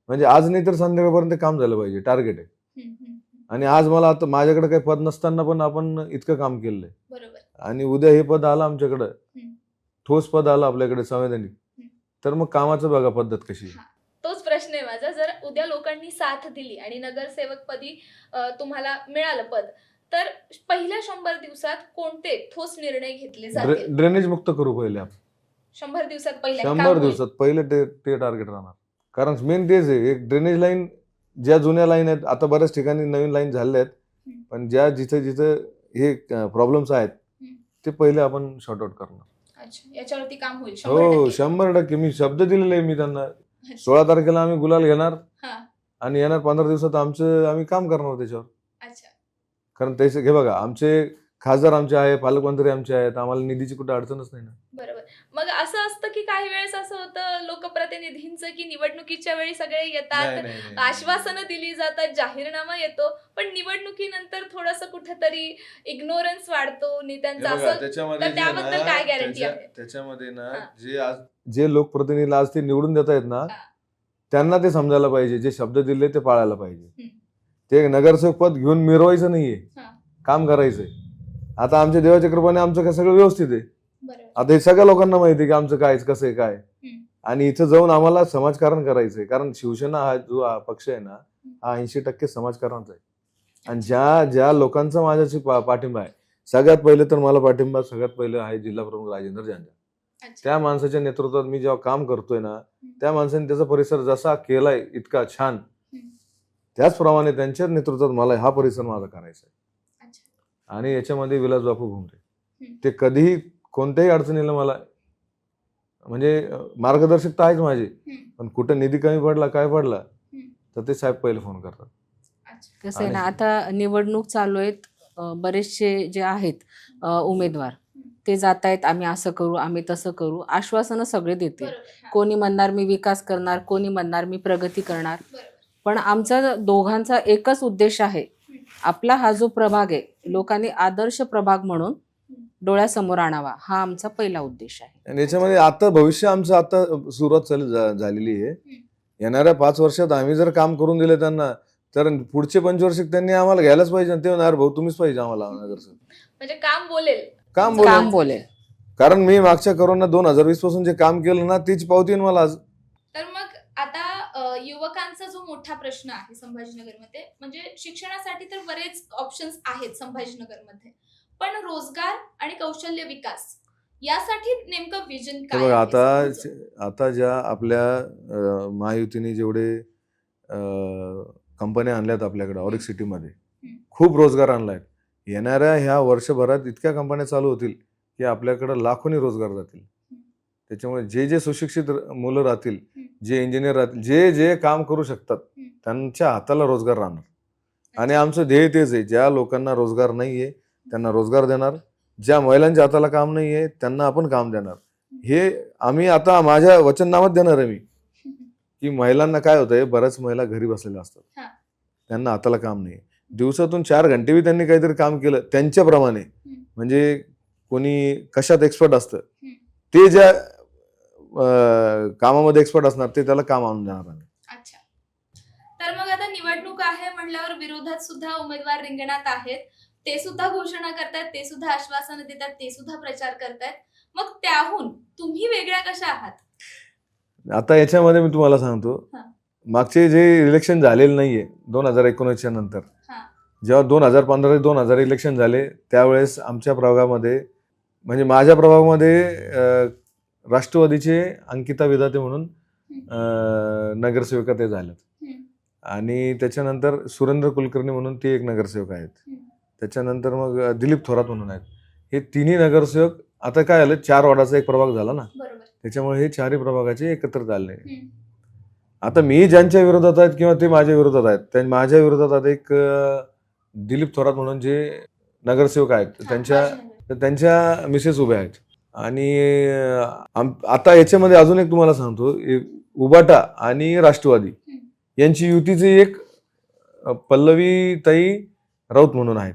म्हणजे आज नाही तर संध्याकाळपर्यंत काम झालं पाहिजे, टार्गेट आहे. आणि आज मला आता माझ्याकडे काही पद नसताना पण आपण इतकं काम केलंय बरोबर. आणि उद्या हे पद आलं आमच्याकडं, हम्म. ठोस पद आलं आपल्याकडे संवैधानिक, हम्म. तर मग कामाचं बघा पद्धत कशी आहे. हा. तोच प्रश्न आहे माझा. जर उद्या लोकांनी साथ दिली आणि नगरसेवक पदी तुम्हाला मिळालं पद, तर पहिल्या 100 दिवसात कोणते ठोस निर्णय घेतले जातील? ड्रेनेज मुक्त करू पहिले आपण. 100 दिवसात पहिल्या 100 दिवसात पहिले ते टार्गेट राहणार. कारण मेन तेच आहे, एक ड्रेनेज लाईन, ज्या जुन्या लाईन आहेत, आता बऱ्याच ठिकाणी नवीन लाईन झालेल्या आहेत, हम्म. पण ज्या जिथे जिथे हे प्रॉब्लेम्स आहेत हम्म. ते पहिले आपण शॉर्ट आउट करणार. अच्छा, याच्यावरती काम होईल हो 100%. 100%. मी शब्द दिलेले आहे मी त्यांना. 16 तारखेला आम्ही गुलाल घेणार हा. आणि येणार 15 दिवसात आम्ही काम करणार त्याच्यावर. अच्छा. कारण त्याचे हे बघा, आमचे खासदार आमचे आहे, पालकमंत्री आमचे आहेत, आम्हाला निधीची कुठे अडचणच नाही ना. बरोबर. मग असं असतं की काही वेळेस असं होतं लोकप्रतिनिधींचं की निवडणुकीच्या वेळी सगळे येतात, आश्वासनं दिली जातात, जाहीरनामा येतो, पण निवडणुकीनंतर थोडंसं कुठेतरी इग्नोरन्स वाढतो नेत्यांचा, असं तर त्याबद्दल काय गॅरंटी आहे? त्याच्यामध्ये ना हा. जे लोकप्रतिनिधी आज ते निवडून देत आहेत ना, हा. त्यांना ते समजायला पाहिजे, जे शब्द दिले ते पाळायला पाहिजे. हम्म. ते नगरसेवक पद घेऊन मिरवायचं नाहीये, हा. काम करायचंय. आता आमच्या देवाच्या कृपेने आमचं काय सगळं व्यवस्थित आहे. बरोबर. आता हे सगळ्या लोकांना माहिती आहे की आमचं काय कसं आहे काय. हम्म. आणि इथं जाऊन आम्हाला समाजकारण करायचंय. कारण शिवसेना हा जो पक्ष आहे ना, हा 80% समाजकारणाचा आहे. आणि ज्या लोकांचा माझ्याशी पाठिंबा आहे, सगळ्यात पहिले तर मला पाठिंबा सगळ्यात पहिले आहे जिल्हा प्रमुख राजेंद्र जांजा. अच्छा. त्या माणसाच्या नेतृत्वात मी जेव्हा काम करतोय ना, त्या माणसाने त्याचा परिसर जसा केलाय इतका छान, त्याचप्रमाणे त्यांच्या नेतृत्वात मला हा परिसर माझा करायचा आहे. अच्छा. आणि याच्यामध्ये विलास बापू घुमरे हम्म. ते कधीही कोणत्याही अडचणीला मला म्हणजे मार्गदर्शक तर आहेच माझे, पण कुठं निधी कमी पडला काय पडला तर ते साहेब पहिले फोन करतात. अच्छा. कसं आहे ना, आता निवडणूक चालू आहेत, बरेचसे जे आहेत उमेदवार ते जात आहेत, आम्ही असं करू आम्ही तसं करू, आश्वासनं सगळे देतील. बरोबर. हा. कोणी म्हणणार मी विकास करणार, कोणी म्हणणार मी प्रगती करणार, बरोबर. पण आमचा दोघांचा एकच उद्देश आहे, आपला हा जो प्रभाग आहे लोकांनी आदर्श प्रभाग म्हणून डोळ्यासमोर आणावा, हा आमचा पहिला उद्देश आहे. आणि याच्यामध्ये आता भविष्य आमचं आता सुरुवात झालेली आहे. येणाऱ्या 5 वर्षात आम्ही जर काम करून दिले त्यांना, तर पुढचे 5 वर्ष त्यांनी आम्हाला घ्यायलाच पाहिजे. ते म्हणणार भाऊ तुम्हीच पाहिजे आम्हाला नगरसेवक. म्हणजे काम बोलेल. काम बोलेल. कारण मी मागच्या कोरोना 2020 पासून जे काम केलं ना, तीच पावती आहे मला आज. तर मग आता युवकांचा जो मोठा प्रश्न आहे संभाजीनगरमध्ये, म्हणजे शिक्षणासाठी तर बरेच ऑप्शन्स आहेत संभाजीनगरमध्ये, पण रोजगार आणि कौशल्य विकास यासाठी नेमकं विजन काय बघा, आहे? आता ज्या आपल्या महायुतीने जेवढे कंपन्या आणल्यात आपल्याकडे ऑरिक सिटीमध्ये, खूप रोजगार आणलाय. येणाऱ्या ह्या वर्षभरात इतक्या कंपन्या चालू होतील की आपल्याकडे लाखोनी रोजगार जातील. त्याच्यामुळे जे सुशिक्षित मुलं राहतील, जे इंजिनियर राहतील, जे काम करू शकतात, त्यांच्या हाताला रोजगार राहणार. आणि आमचं ध्येय तेच आहे, ज्या लोकांना रोजगार नाहीये त्यांना रोजगार देणार, ज्या महिलांच्या हाताला काम नाहीये त्यांना आपण काम देणार. हे आम्ही आता माझ्या वचननामात देणार आहे मी, की महिलांना काय होतंय, बऱ्याच महिला घरी बसलेल्या असतात, त्यांना हाताला काम नाही. दिवसातून 4 घंटे बी त्यांनी काहीतरी काम केलं त्यांच्याप्रमाणे, म्हणजे कोणी कशात एक्सपर्ट असतं, ते ज्या कामामध्ये एक्सपर्ट असणार ते त्याला काम आणून देणार आम्ही. अच्छा. तर मग आता निवडणूक आहे म्हणल्यावर विरोधात सुद्धा उमेदवार रिंगणात आहेत, ते सुद्धा घोषणा करतात, ते सुद्धा आश्वासनं देतात, ते सुद्धा प्रचार करतात. मग त्याहून तुम्ही वेगळ्या कशा आहात? आता याच्यामध्ये मी तुम्हाला सांगतो, मागचे जे इलेक्शन झालेले नाहीये 2019च्या नंतर, जेव्हा 2015-2000 इलेक्शन झाले त्यावेळेस आमच्या प्रभागामध्ये, म्हणजे माझ्या प्रभागामध्ये राष्ट्रवादीचे अंकिता विधाते म्हणून नगरसेविका ते झाल्यात. आणि त्याच्यानंतर सुरेंद्र कुलकर्णी म्हणून ते एक नगरसेवक आहेत. त्याच्यानंतर मग दिलीप थोरात म्हणून आहेत. हे तिन्ही नगरसेवक, आता काय झालं, 4 वॉर्डाचा एक प्रभाग झाला ना, त्याच्यामुळे हे 4ही प्रभागाचे एकत्र आले. आता मी ज्यांच्या विरोधात आहेत किंवा ते माझ्या विरोधात आहेत, माझ्या विरोधात एक दिलीप थोरात म्हणून जे नगरसेवक आहेत, त्यांच्या मिसेस उभ्या आहेत. आणि आता याच्यामध्ये अजून एक तुम्हाला सांगतो, उबाटा आणि राष्ट्रवादी यांची युतीची एक पल्लवीताई राऊत म्हणून आहेत.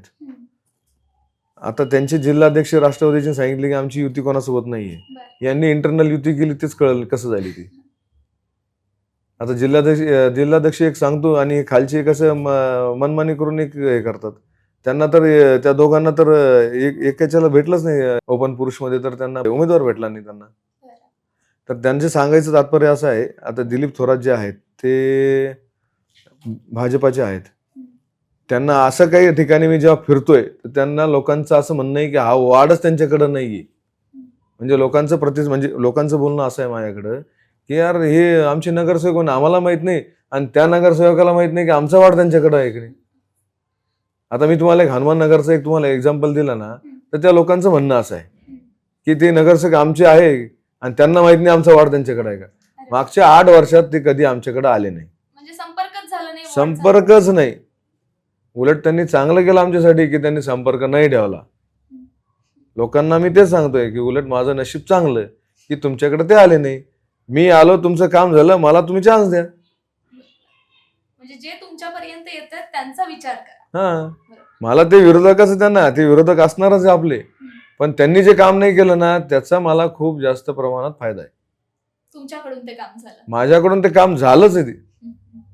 आता त्यांचे जिल्हाध्यक्ष राष्ट्रवादीचे सांगितले की आमची युती कोणासोबत नाहीये. यांनी इंटरनल युती केली, तेच कळलं कसं झाली ती. आता जिल्हाध्यक्ष एक सांगतो आणि खालची कसं मनमानी करून एक हे करतात. त्यांना तर त्या दोघांना तर एकाच्याला भेटलंच नाही ओपन पुरुषमध्ये, तर त्यांना उमेदवार भेटला नाही त्यांना. तर त्यांचे सांगायचं तात्पर्य असं आहे, आता दिलीप थोरात जे आहेत ते भाजपाचे आहेत. त्यांना असं काही ठिकाणी मी जेव्हा फिरतोय तर त्यांना लोकांचं असं म्हणणं आहे की हा वाढच त्यांच्याकडे नाहीये. म्हणजे लोकांचं बोलणं असं आहे माझ्याकडं की यार हे आमचे नगरसेवक कोण आम्हाला माहित नाही आणि त्या नगरसेवकाला माहित नाही की आमचा वाढ त्यांच्याकडे आहे की नाही. आता मी तुम्हाला एक हनुमान नगरचं एक तुम्हाला एक्झाम्पल दिलं ना, तर त्या लोकांचं म्हणणं असं आहे की ते नगरसेवक आमचे आहे आणि त्यांना माहित नाही आमचा वाढ त्यांच्याकडे आहे का. मागच्या 8 वर्षात ते कधी आमच्याकडे आले नाही, म्हणजे संपर्कच झाला नाही, संपर्कच नाही. उलट त्यांनी चांगलं केलं आमच्यासाठी की त्यांनी संपर्क नाही ठेवला. लोकांना मी तेच सांगतोय की उलट माझं नशीब चांगलं की तुमच्याकडे ते आले नाही. मी आलो, तुमचं काम झालं, मला तुम्ही चान्स द्या. म्हणजे जे तुमच्यापर्यंत येतात त्यांचा विचार करा. हा, मला ते विरोधकच त्यांना ते विरोधक असणारच आहे आपले, पण त्यांनी जे काम नाही केलं ना त्याचा मला खूप जास्त प्रमाणात फायदा आहे. तुमच्याकडून ते काम झालं, माझ्याकडून ते काम झालंच आहे ते.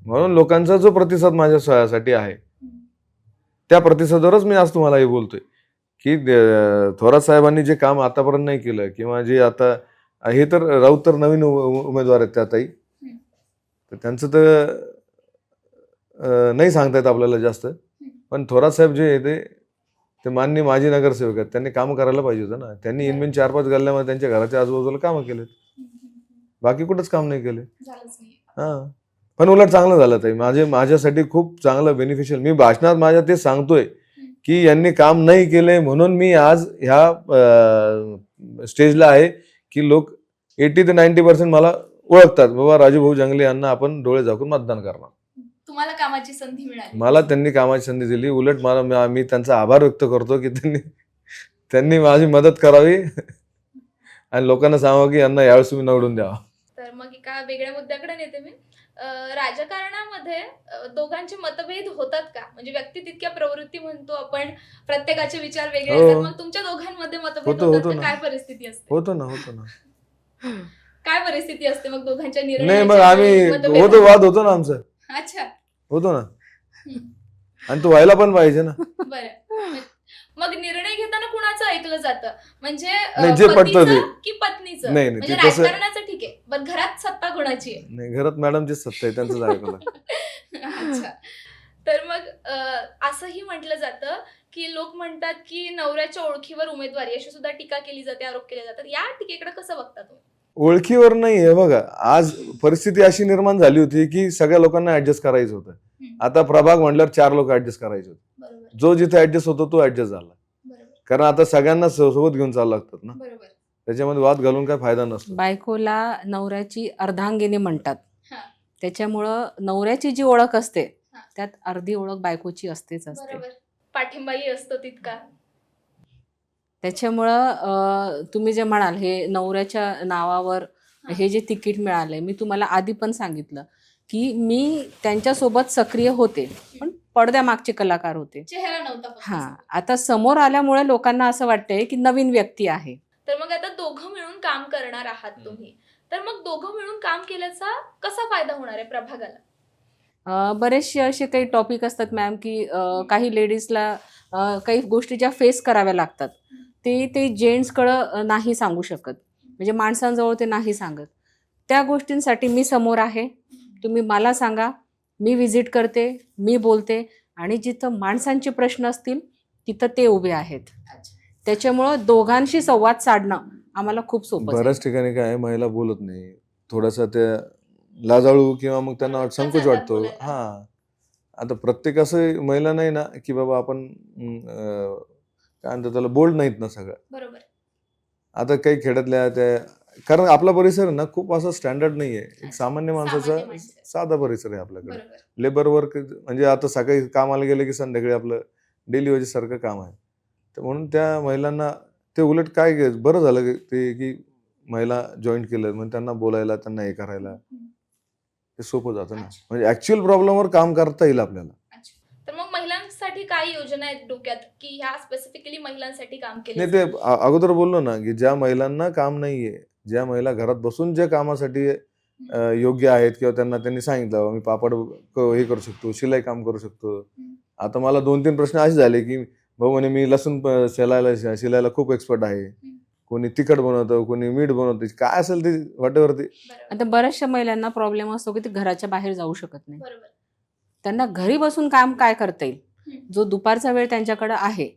म्हणून लोकांचा जो प्रतिसाद माझ्यासाठी आहे त्या प्रतिसादावरच मी आज तुम्हाला हे बोलतोय की थोरात साहेबांनी जे काम आतापर्यंत नाही केलं किंवा जे आता हे तर राऊत तर नवीन उमेदवार आहेत त्यातही, तर त्यांचं तर नाही सांगता येत आपल्याला जास्त. पण थोरात साहेब जे आहे ते माननीय माजी नगरसेवक आहेत, त्यांनी काम करायला पाहिजे होतं ना. त्यांनी इनबिन 4-5 गल्ल्यामध्ये त्यांच्या घराच्या आजूबाजूला कामं केलेत, बाकी कुठंच काम नाही केले. हा, पण उलट चांगलं झालं ताई. माझ्यासाठी खूप चांगलं बेनिफिशियल. मी भाषणात माझ्या ते सांगतोय की यांनी काम नाही केले म्हणून मी आज ह्या स्टेजला आहे की लोक 80 ते 90% मला ओळखतात, बाबा राजूभाऊ जंगले यांना आपण डोळे झाकून मतदान करणार. तुम्हाला कामाची संधी मिळाली, मला त्यांनी कामाची संधी दिली. उलट मी त्यांचा आभार व्यक्त करतो की त्यांनी माझी मदत करावी आणि लोकांना सांगावं की यांना यावेळेस तुम्ही निवडून द्यावा. तर मग एका वेगळ्या मुद्द्याकडे नेते मी. राजकारणामध्ये दोघांचे मतभेद होतात का? म्हणजे व्यक्ती तितक्या प्रवृत्ती म्हणतो आपण, प्रत्येकाचे विचार वेगळे हो. असतात. मग तुमच्या दोघांमध्ये मतभेद होतो होतात ना. का? काय परिस्थिती असते? होतो ना. काय परिस्थिती असते मग दोघांच्या नाही, निर्णयाच्या मग आम्ही वेळी मतभेद? वाद होतो ना आमचा. अच्छा, होतो ना, आणि तो व्हायला पण पाहिजे ना. बरं. मग निर्णय घेताना कुणाचं ऐकलं जातं? म्हणजे नाही, जे पटतं ते. पतीचं की पत्नीचं? नाही, म्हणजे ते तसं राजकारणाचं ठीक आहे, पण घरात सत्ता कोणाची आहे? नाही, घरात मॅडमचीच सत्ता आहे, त्यांचंच ऐकलं. अच्छा. तर मग असंही म्हटलं जातं की लोक म्हणतात की नवऱ्याच्या ओळखीवर उमेदवारी, अशी सुद्धा टीका केली जाते, आरोप केले जातात. या टीकेकडे कसं बघता तुम्ही? ओळखीवर नाही आहे बघा. आज परिस्थिती अशी निर्माण झाली होती की सगळ्या लोकांना ऍडजस्ट करायचं होतं. आता प्रभाग म्हणल्यावर 4 लोक ऍडजस्ट करायचे होते. बरोबर, जो जिथे ऍडजस्ट होतो तो ऍडजस्ट झाला, बरोबर, कारण आता सगळ्यांना सोबत घेऊन चालू लागतात ना. बरोबर. त्याच्यामध्ये वाद घालून काय फायदा नसतो. बायकोला नवऱ्याची अर्धांगिनी म्हणतात. हा. त्याच्यामुळं नवऱ्याची जी ओळख असते हा. त्यात अर्धी ओळख बायकोची असतेच असते. बरोबर. पाठिंबाही असतो तितका. त्याच्यामुळं तुम्ही जे म्हणाल हे नवऱ्याच्या नावावर हा. हे जे तिकीट मिळालंय, मी तुम्हाला आधी पण सांगितलं की मी त्यांच्यासोबत सक्रिय होते, पण पडद्यामागचे कलाकार होते. चेहरा नव्हता फक्त. हा, आता समोर आल्यामुळे लोकांना असं वाटतंय की नवीन व्यक्ती आहे. तर मग आता दोघं मिळून काम करणार आहात तुम्ही, तर मग दोघं मिळून काम केल्याचा कसा फायदा होणार आहे प्रभागाला? बरेचसे असे काही टॉपिक असतात मॅम की काही लेडीजला काही गोष्टी ज्या फेस कराव्या लागतात ते जेंट्सकडं नाही सांगू शकत, म्हणजे माणसांजवळ ते नाही सांगत. त्या गोष्टींसाठी मी समोर आहे. तुम्ही मला सांगा, मी व्हिजिट करते, मी बोलते, आणि जिथं माणसांचे प्रश्न असतील तिथं ते उभे आहेत. त्याच्यामुळं दोघांशी संवाद साधणं आम्हाला खूप सोपं आहे. बऱ्याच ठिकाणी काय आहे, महिला बोलत नाही, थोडासा त्या लाजाळू किंवा मग त्यांना संकोच वाटतो. हा, आता प्रत्येक असं महिला नाही ना की बाबा आपण काय म्हणतात त्याला, बोल्ड नाहीत ना सगळं. बरोबर. आता काही खेड्यातल्या त्या, कारण आपला परिसर ना खूप असा स्टँडर्ड नाहीये, एक सामान्य माणसाचा साधा परिसर आहे आपल्याकडे. बरोबर. लेबर वर्क म्हणजे आता सकाळी कामाला गेले की संध्याकाळी आपलं डेली वेजेस सारखं काम आहे. तर म्हणून त्या महिलांना ते उलट काय बरं झालं ते की महिला जॉईन केलं, म्हणजे त्यांना बोलायला, त्यांना हे करायला ते सोपं जातं ना. म्हणजे ऍक्च्युअल प्रॉब्लेमवर काम करता येईल आपल्याला. तर मग महिलांसाठी काही योजना आहेत डोक्यात की ह्या स्पेसिफिकली महिलांसाठी काम केले? नाही, ते अगोदर बोललो ना की ज्या महिलांना काम नाहीये, ज्या महिला घरात बसून ज्या कामासाठी योग्य आहेत किंवा त्यांनी सांगितलं मी पापड हे करू शकतो, शिलाई काम करू शकतो. आता मला 2-3 प्रश्न असे झाले की भाऊ म्हणे मी लसूण शिलायला खूप एक्सपर्ट आहे. कोणी तिखट बनवतं, कोणी मीठ बनवतं, काय असेल ते वाटेवरती. आता बऱ्याचशा महिलांना प्रॉब्लेम असतो की ते घराच्या बाहेर जाऊ शकत नाही. बरोबर. त्यांना घरी बसून काम काय करता येईल, जो दुपारचा वेळ त्यांच्याकडे आहे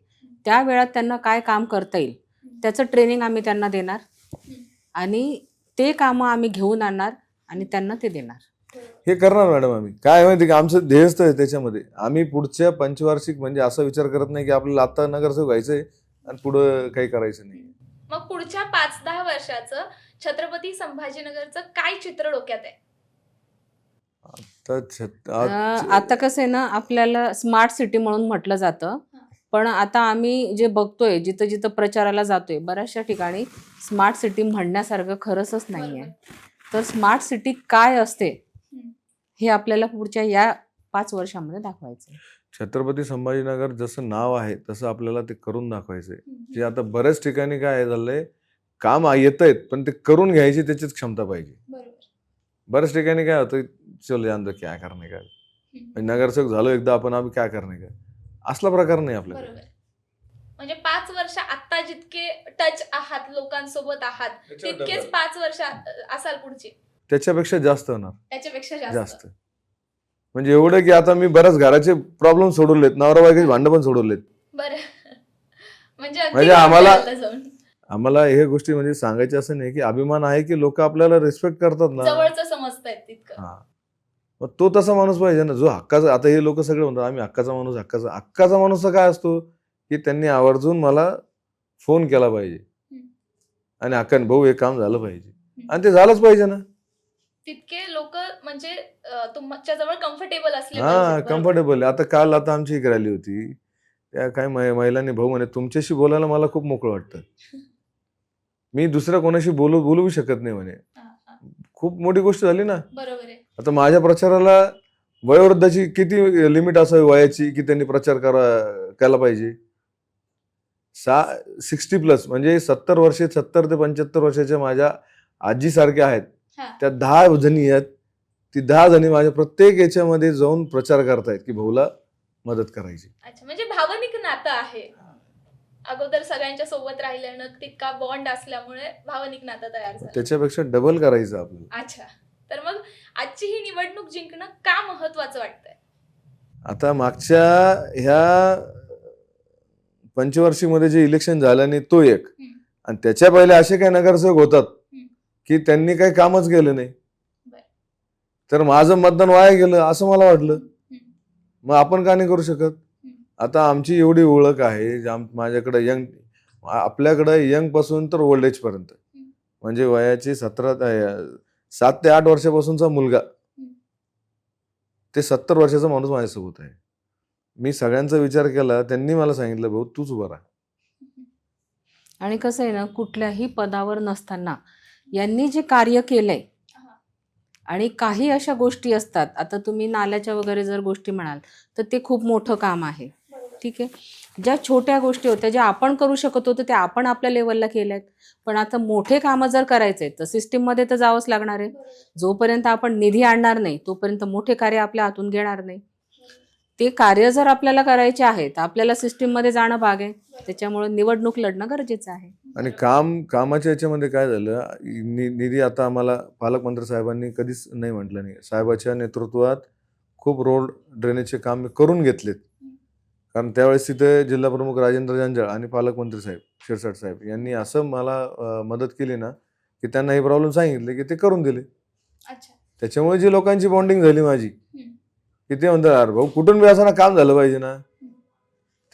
त्या वेळात त्यांना काय काम करता येईल त्याचं ट्रेनिंग आम्ही त्यांना देणार आणि ते कामं आम्ही घेऊन आणणार आणि त्यांना ते देणार. हे करणार मॅडम आम्ही. काय माहिती का आमचं ध्येयच तर आहे त्याच्यामध्ये. आम्ही पुढच्या पंचवार्षिक म्हणजे असा विचार करत नाही की आपल्याला आता नगरसेवक व्हायचंय आणि पुढं काही करायचं नाही. मग पुढच्या 5-10 वर्षाचं छत्रपती संभाजीनगरचं काय चित्र डोक्यात आहे? आता कसं आहे ना, आपल्याला स्मार्ट सिटी म्हणून म्हटलं जातं, पण आता आम्ही जे बघतोय जिथं जिथं प्रचाराला जातोय बऱ्याचशा ठिकाणी स्मार्ट सिटी म्हणण्यासारखं खरंच नाहीये. तर स्मार्ट सिटी काय असते हे आपल्याला पुढच्या या 5 वर्षामध्ये दाखवायचं. छत्रपती संभाजीनगर जसं नाव आहे तसं आपल्याला ते करून दाखवायचंय. जे आता बऱ्याच ठिकाणी काय झालंय, काम येत आहेत पण ते करून घ्यायची त्याचीच क्षमता पाहिजे. बऱ्याच ठिकाणी काय होतं, चल जान दो क्या करणे का, नगरसेवक झालो एकदा आपण आम्ही काय करणे का, असला प्रकार नाही आपल्याला. म्हणजे 5 वर्ष आता जितके टच आहात लोकांसोबत आहात तितकेच 5 वर्ष असाल पुढची, त्याच्यापेक्षा जास्त होणार. त्याच्यापेक्षा जास्त म्हणजे एवढं की आता मी बऱ्याच घराचे प्रॉब्लेम सोडवलेत, नवरा बायकोचे भांडण पण सोडवलेत. बरं. म्हणजे आम्हाला हे गोष्टी म्हणजे सांगायचे असं नाही की अभिमान आहे की लोक आपल्याला रिस्पेक्ट करतात ना, जवळचं समजतायत तितकं. मग तो तसा माणूस पाहिजे ना जो हक्काचा. आता हे लोक सगळे म्हणतात आम्ही हक्काचा माणूस, हक्काचा माणूस काय असतो की त्यांनी आवर्जून मला फोन केला पाहिजे आणि हक्काने भाऊ हे काम झालं पाहिजे आणि ते झालंच पाहिजे ना. तितके लोक म्हणजे तुमच्या जवळ कम्फर्टेबल असले कम्फर्टेबल. आता आमची एक रॅली होती, त्या काही महिलांनी भाऊ म्हणे तुमच्याशी बोलायला मला खूप मोकळं वाटतं, मी दुसऱ्या कोणाशी बोलू शकत नाही म्हणे. खूप मोठी गोष्ट झाली ना. बरोबर आहे. आता माझ्या प्रचाराला वयोवृद्धाची किती लिमिट असावी वयाची की त्यांनी प्रचार केला पाहिजे. 60+ म्हणजे 70 वर्षे, 70 ते 75 वर्षाच्या माझ्या आजी सारख्या आहेत, त्या 10 जणी आहेत. ती 10 जणी माझ्या प्रत्येक याच्यामध्ये जाऊन प्रचार करतायत की भाऊला मदत करायची. अच्छा, म्हणजे भावनिक नातं आहे. अगोदर सगळ्यांच्या सोबत राहिल्यानं तितका बॉन्ड असल्यामुळे भावनिक नातं तयार झालं. त्याच्यापेक्षा डबल करायचं आपल्याला. अच्छा, तर मग आजची ही निवडणूक जिंकणं का महत्वाचं वाटतंय? आता मागच्या ह्या पंचवार्षिकमध्ये जे इलेक्शन झालं नाही तो एक, आणि त्याच्या पहिले असे काही नगरसेवक होतात की त्यांनी काही कामच केलं नाही, तर माझं मतदान वाया गेलं असं मला वाटलं. मग आपण का नाही करू शकत? आता आमची एवढी ओळख आहे, माझ्याकडे आपल्याकडे यंग पासून तर ओल्ड एज पर्यंत, म्हणजे वयाची 7 ते 8 वर्षापासूनचा मुलगा ते 70 वर्षाचा माणूस माझ्यासोबत आहे. मी सगळ्यांचा विचार केला, त्यांनी मला सांगितलं भाऊ तूच उभा राहा. आणि कसं आहे ना, कुठल्याही पदावर नसताना यांनी जे कार्य केलंय, आणि काही अशा गोष्टी असतात, आता तुम्ही नाल्याच्या वगैरे जर गोष्टी म्हणाल तर ते खूप मोठं काम आहे. ठीक आहे, ज्या छोट्या गोष्टी होत्या ज्या आपण करू शकत होतो त्या आपण आपल्या लेवलला केल्यात, पण आता मोठे कामं जर करायचे तर सिस्टीममध्ये तर जावंच लागणार आहे. जोपर्यंत आपण निधी आणणार नाही तोपर्यंत मोठे कार्य आपल्या हातून घेणार नाही. ते कार्य जर आपल्याला करायचे आहे तर आपल्याला सिस्टीममध्ये जाणं भाग आहे. त्याच्यामुळे निवडणूक लढणं गरजेचं आहे. आणि कामाच्या याच्यामध्ये काय झालं, निधी आता आम्हाला पालकमंत्री साहेबांनी कधीच नाही म्हटलं नाही. साहेबाच्या नेतृत्वात खूप रोड ड्रेनेजचे काम करून घेतलेत, कारण त्यावेळेस तिथे जिल्हा प्रमुख राजेंद्र जंजाळ आणि पालकमंत्री साहेब शिरसाट साहेब यांनी असं मला मदत केली ना की त्यांना हे प्रॉब्लेम सांगितले की ते करून दिले. त्याच्यामुळे जी लोकांची बॉन्डिंग झाली माझी की ते म्हणतात अरे भाऊ कुठून बी असं ना काम झालं पाहिजे ना,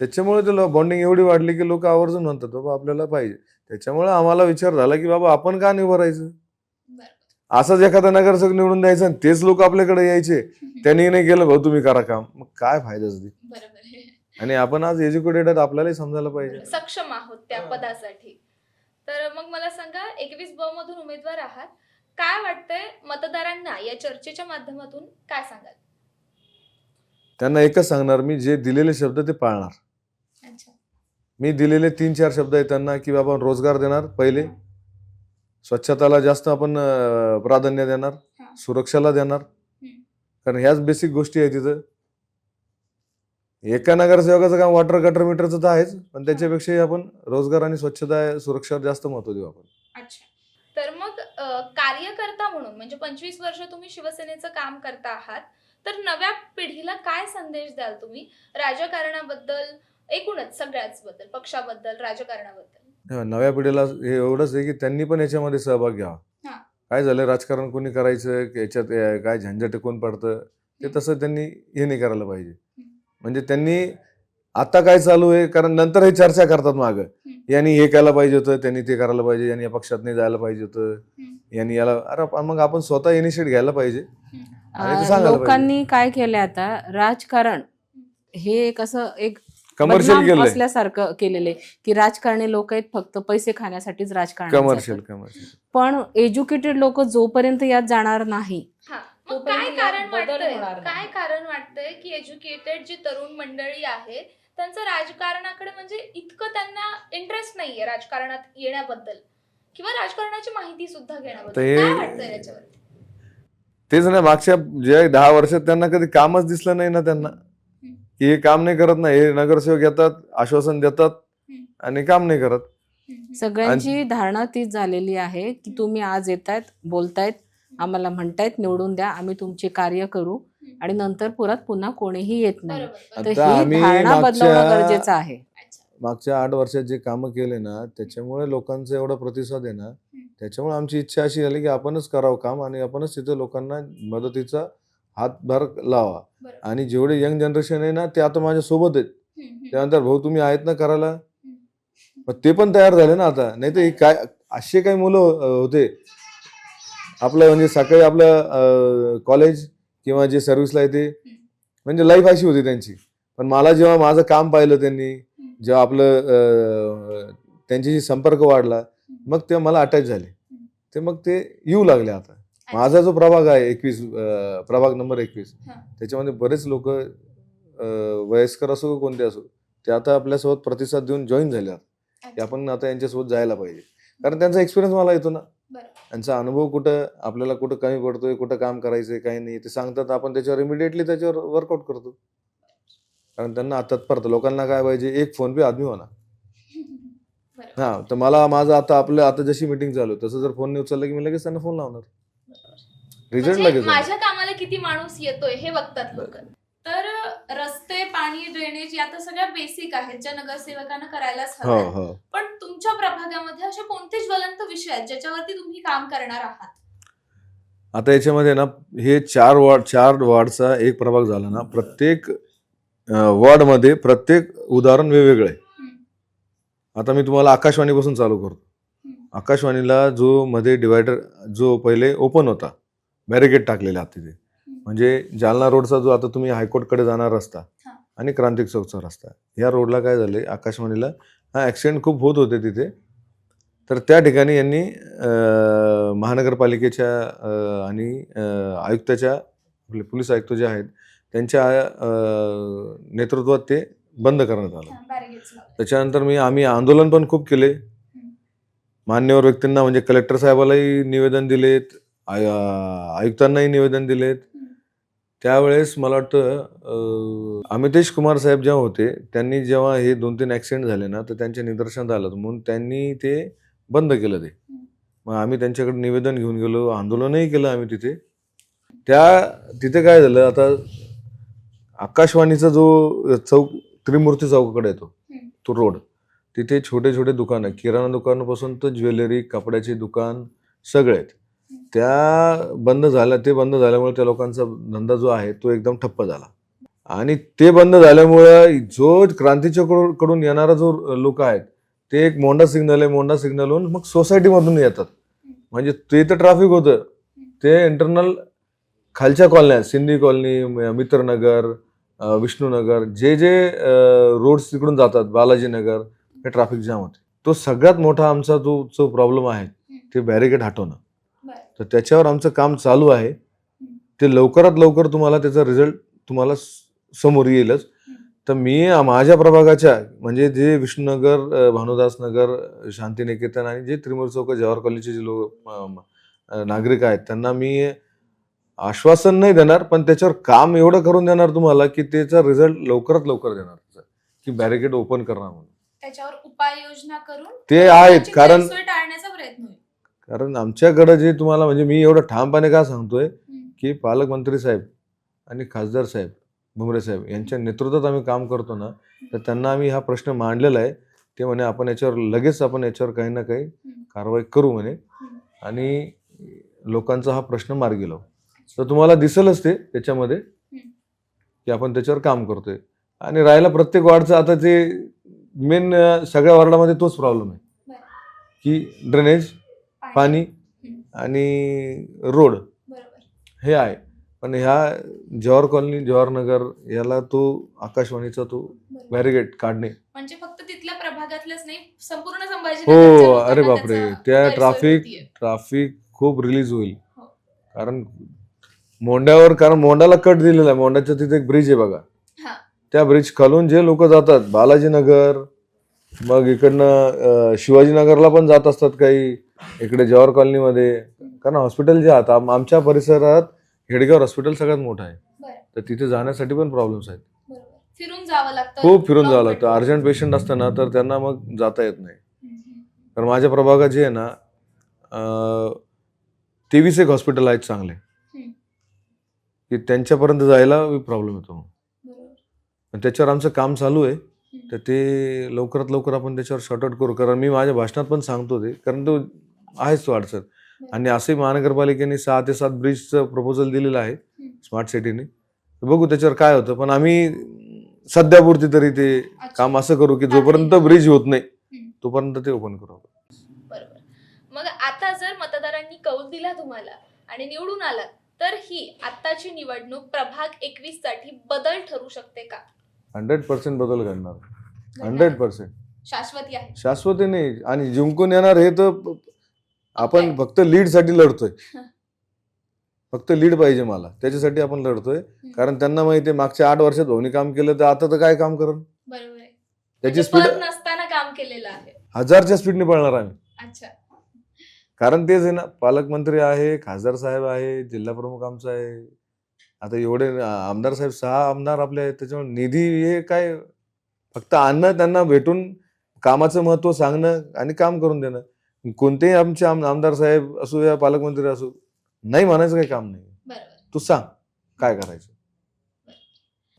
त्याच्यामुळे ते बॉन्डिंग एवढी वाढली की लोक आवर्जून म्हणतात बाबा आपल्याला पाहिजे. त्याच्यामुळे आम्हाला विचार झाला की बाबा आपण का नाही उभं राहायचं. असंच एखादा नगरसेवक निवडून द्यायचं आणि तेच लोक आपल्याकडे यायचे, त्यांनी नाही केलं भाऊ तुम्ही करा काम, मग काय फायदाच ते. आणि आपण आज एज्युकेटेड आहेत, आपल्यालाही समजायला पाहिजे, सक्षम आहोत त्या पदासाठी. तर मग मला सांगा, 21 मधून उमेदवार आहात, काय वाटतंय मतदारांना या चर्चेच्या माध्यमातून काय सांगाल? त्यांना एकच सांगणार, मी जे दिलेले शब्द ते पाळणार. मी दिलेले 3-4 शब्द आहेत त्यांना की बाबा रोजगार देणार, पहिले स्वच्छताला जास्त आपण प्राधान्य देणार, सुरक्षाला देणार, हम्म. कारण ह्याच बेसिक गोष्टी आहे तिथं. एका नगरसेवकाचं काम वॉटर गटर मीटरचं तर आहेच, पण त्याच्यापेक्षाही आपण रोजगार आणि स्वच्छता सुरक्षावर जास्त महत्व देऊ आपण. अच्छा. तर मग कार्यकर्ता म्हणून म्हणजे 25 वर्ष तुम्ही शिवसेनेचं काम करता आहात, तर नव्या पिढीला काय संदेश द्याल तुम्ही राजकारणाबद्दल, एकूणच सगळ्याच बद्दल, पक्षाबद्दल, राजकारणाबद्दल? नव्या पिढीला हे एवढंच आहे की त्यांनी पण याच्यामध्ये सहभाग घ्यावा. हा. काय झालं, राजकारण कोणी करायचं, याच्यात काय झंझट कोण पडतं, ते तसं त्यांनी हे नाही करायला पाहिजे. म्हणजे त्यांनी आता काय चालू आहे, कारण नंतर हे चर्चा करतात मागं, यांनी हे केलं पाहिजे होतं, त्यांनी ते करायला पाहिजे, यांनी या पक्षात नाही जायला पाहिजे होतं, यांनी याला. अरे मग आपण स्वतः इनिशिएट घ्यायला पाहिजे आणि ते सांगायला लोकांनी काय केलंय आता, राजकारण हे एक असं एक कमर्शियल बदनाम केलंय. असल्यासारखं केलेलं आहे की राजकारणी लोक आहेत फक्त पैसे खाण्यासाठीच राजकारण कमर्शियल पण एज्युकेटेड लोक जोपर्यंत यात जाणार नाही हा. मग तोपर्यंत काय यात कारण बदल वाटतंय, होणार नाही. काय कारण वाटतंय की एज्युकेटेड जी तरुण मंडळी आहे त्यांचं राजकारणाकडे म्हणजे इतकं त्यांना इंटरेस्ट नाहीये राजकारणात येण्याबद्दल किंवा राजकारणाची माहिती सुद्धा घेण्याबद्दल? हे- काय वाटतंय याच्यावर? तेच ना, मागच्या जे 10 वर्षात त्यांना कधी कामच दिसलं नाही ना त्यांना, की हे काम नाही करत ना, हे नगरसेवक येतात, आश्वासन देतात आणि काम नाही करत. सगळ्यांची धारणा तीच झालेली आहे की तुम्ही आज येतायत, बोलतायत, आम्हाला म्हणतायत निवडून द्या, आम्ही तुमचे कार्य करू आणि नंतर पुन्हा कोणीही येत नाही. बरोबर. तर आता ही आम्ही धारणा बदलवणं मागच्या- गरजेचं आहे. अच्छा. मागच्या 8 वर्षात जे कामं केले ना, त्याच्यामुळे लोकांचा एवढा प्रतिसाद आहे ना, त्याच्यामुळे आमची इच्छा अशी झाली की आपणच करावं काम आणि आपणच तिथं लोकांना मदतीचा हातभार लावा. बरोबर. आणि जेवढे यंग जनरेशन आहे ना, ते आता माझ्या सोबत आहेत. त्यानंतर भाऊ तुम्ही आहेत ना करायला, मग ते पण तयार झाले ना आता. नाही तर काय असे काही मुलं होते आपलं, म्हणजे सकाळी आपलं कॉलेज किंवा जे सर्व्हिसला येते, म्हणजे लाईफ अशी होती त्यांची. पण मला जेव्हा माझं काम पाहिलं त्यांनी, जेव्हा आपलं त्यांच्याशी संपर्क वाढला, मग ते मला अटॅच झाले. ते मग ते येऊ लागले आता. माझा जो प्रभाग आहे 21, प्रभाग नंबर 21, त्याच्यामध्ये बरेच लोक वयस्कर असो कोणते असो, ते आता आपल्यासोबत प्रतिसाद देऊन जॉईन झाले की आपण आता यांच्यासोबत जायला पाहिजे. कारण त्यांचा एक्सपिरियन्स मला येतो ना, त्यांचा अनुभव कुठं आपल्याला कुठं कमी पडतोय, कुठं काम करायचंय काही नाही ते सांगतात, आपण त्याच्यावर इमिडिएटली त्याच्यावर वर्कआउट करतो. कारण त्यांना तत्परता, लोकांना काय पाहिजे, एक फोन पे आदमी होणार. हा, तर मला माझं आता जशी मीटिंग चालू आहे, तसं जर फोन नाही उचलला की मी लगेच त्यांना फोन लावणार, रिझल्ट म्हणजे लगेच. माझ्या कामाला किती माणूस येतोय हे बघतात लोक. तर रस्ते, पाणी, ड्रेनेज या तर सगळ्या बेसिक आहेत ज्या नगरसेवकांना करायलाच हो हव्या. हो. पण तुमच्या प्रभागामध्ये असे कोणते ज्वलंत विषय आहेत ज्याच्यावरती तुम्ही काम करणार आहात? आता याच्यामध्ये ना, हे 4 वॉर्डचा एक प्रभाग झाला ना, प्रत्येक वॉर्डमध्ये प्रत्येक उदाहरण वेगवेगळं आहे. आता मी तुम्हाला आकाशवाणीपासून चालू करतो. आकाशवाणीला जो मध्ये डिवायडर जो पहिले ओपन होता, बॅरिकेड टाकलेला तिथे, म्हणजे जालना रोडचा जो आता तुम्ही हायकोर्टकडे जाणार रस्ता आणि क्रांतिक चौकचा रस्ता, या रोडला काय झाले, आकाशवाणीला ॲक्सिडेंट खूप होत होते तिथे. तर त्या ठिकाणी यांनी महानगरपालिकेच्या आणि आयुक्ताच्या, आपले पोलीस आयुक्त जे आहेत त्यांच्या नेतृत्वात ते बंद करण्यात आलं. त्याच्यानंतर आम्ही आंदोलन पण खूप केले, मान्यवर व्यक्तींना म्हणजे कलेक्टर साहेबालाही निवेदन दिलेत, आयुक्तांनाही निवेदन दिलेत. त्यावेळेस मला वाटतं अमितेश कुमार साहेब जेव्हा होते, त्यांनी जेव्हा हे 2-3 ॲक्सिडेंट झाले ना, तर त्यांच्या निदर्शनात आलं म्हणून त्यांनी ते बंद केलं ते. मग आम्ही त्यांच्याकडे निवेदन घेऊन गेलो, आंदोलनही केलं आम्ही तिथे. तिथे काय झालं, आता आकाशवाणीचा जो चौक त्रिमूर्ती चौकाकडे येतो तो रोड, तिथे छोटे छोटे दुकान आहे, किराणा दुकानापासून तर ज्वेलरी, कपड्याचे दुकान सगळे आहेत. ते बंद झाल्यामुळे त्या लोकांचा धंदा जो आहे तो एकदम ठप्प झाला. आणि ते बंद झाल्यामुळं जो क्रांतीच्या कडून येणारा जो लोक आहेत, ते एक मोंडा सिग्नल आहे, मोंडा सिग्नलहून मग सोसायटीमधून येतात. म्हणजे ते तर ट्रॅफिक होतं, ते इंटरनल खालच्या कॉलन्या, सिंधी कॉलनी, मित्रनगर, विष्णूनगर, जे रोड्स तिकडून जातात, बालाजीनगर, हे ट्रॅफिक जाम होते. तो सगळ्यात मोठा आमचा जो प्रॉब्लेम आहे ते बॅरिकेड हटवणं. तर त्याच्यावर आमचं काम चालू आहे. ते लवकरात लवकर तुम्हाला त्याचा रिझल्ट तुम्हाला समोर येईलच. तर मी माझ्या प्रभागाच्या म्हणजे जे विष्णुनगर, भानुदास नगर, शांतिनिकेतन आणि जे त्रिमूर्ती चौक, जवाहर कॉलेजचे जे लोक नागरिक आहेत, त्यांना मी आश्वासन नाही देणार, पण त्याच्यावर काम एवढं करून देणार तुम्हाला की त्याचा रिझल्ट लवकरात लवकर देणार, की बॅरिकेड ओपन करणार म्हणून. त्याच्यावर उपाययोजना करून ते आहेत, त्याची कारण गैरसोय टाळण्याचा प्रयत्न होईल. कारण आमच्याकडे जे तुम्हाला, म्हणजे मी एवढं ठामपणे का सांगतोय की पालकमंत्री साहेब आणि खासदार साहेब भुमरे साहेब यांच्या नेतृत्वात आम्ही काम करतो ना, तर त्यांना आम्ही हा प्रश्न मांडलेला आहे. ते म्हणे आपण याच्यावर काही ना काही कारवाई करू म्हणे आणि लोकांचा हा प्रश्न मार्गी लावू. तर तुम्हाला दिसेलच ते त्याच्यामध्ये की आपण त्याच्यावर काम करतोय. आणि राहिला प्रत्येक वार्डचं, आता ते मेन सगळ्या वार्डामध्ये तोच प्रॉब्लेम आहे बरं. की ड्रेनेज, पाणी आणि रोड बरोबर. हे आहे. पण ह्या जवाहर कॉलनी, जवाहरनगर याला तो आकाशवाणीचा तो बरोबर. बॅरिगेट काढणे, म्हणजे फक्त तिथल्या प्रभागातल्याच नाही, संपूर्ण संभाजी हो अरे बापरे, त्या ट्राफिक खूप रिलीज होईल. हो. कारण मोंडाला कट दिलेला आहे, मोंडाच्या तिथे एक ब्रिज आहे बघा, हा. त्या ब्रिज खालून जे लोक जातात बालाजीनगर, मग इकडनं शिवाजीनगरला पण जात असतात काही, इकडे जवाहर कॉलनीमध्ये. कारण हॉस्पिटल जे आहेत आमच्या परिसरात, हेडगाव हॉस्पिटल सगळ्यात मोठं आहे, बरं. तर तिथे जाण्यासाठी पण प्रॉब्लेम्स आहेत. बरोबर. फिरून जावं लागतं, खूप फिरून long जावं way लागतं. to- अर्जंट पेशंट असतं ना, तर त्यांना मग जाता येत नाही. हम्म. कारण माझ्या प्रभागात जे आहे ना 23 एक हॉस्पिटल आहेत चांगले, की त्यांच्यापर्यंत जायला प्रॉब्लेम येतो. बरोबर. पण त्याच्यावर आमचं काम चालू आहे, तर ते लवकरात लवकर आपण त्याच्यावर शॉर्टआउट करू. कारण मी माझ्या भाषणात पण सांगतो ते, कारण तो आहेच तो अडचण. आणि असंही महानगरपालिकेने 6 ते 7 ब्रिजचं प्रपोजल दिलेलं आहे स्मार्ट सिटीने. बघू त्याच्यावर काय होतं, पण आम्ही सध्यापुरती तरी ते काम असं करू की जोपर्यंत ब्रिज होत नाही तोपर्यंत ते ओपन करू. बरोबर. मग आता जर मतदारांनी कौल दिला तुम्हाला आणि निवडून आलात, तर ही आत्ताची निवडणूक प्रभाग 21 साठी बदल ठरू शकते का? 100% बदल घडणार, 100%. शाश्वती आहे. शाश्वती नाही, आणि जिंकून येणार हे तर आपण फक्त लीड साठी लढतोय. फक्त लीड पाहिजे मला, त्याच्यासाठी आपण लढतोय. कारण त्यांना माहिती आहे मागच्या 8 वर्षात धोनी काम केलं, तर आता तर काय काम करल. बरोबर आहे. त्याची म्हणजे स्पीड पद नसताना काम केलेलं आहे. 1000च्या स्पीडने पळणार आम्ही. अच्छा. कारण तेच आहे ना, पालकमंत्री आहे, खासदार साहेब आहे, जिल्हा प्रमुख आमचा आहे. आता एवढे आमदार साहेब 6 आमदार आपले आहेत, त्याच्यामुळे निधी हे काय फक्त आणणं, त्यांना भेटून कामाचं महत्व सांगणं आणि काम करून देणं. कोणतेही आमचे आमदार साहेब असू या पालकमंत्री असू, नाही म्हणायचं काही काम नाही. बरोबर. तू सांग काय करायचं.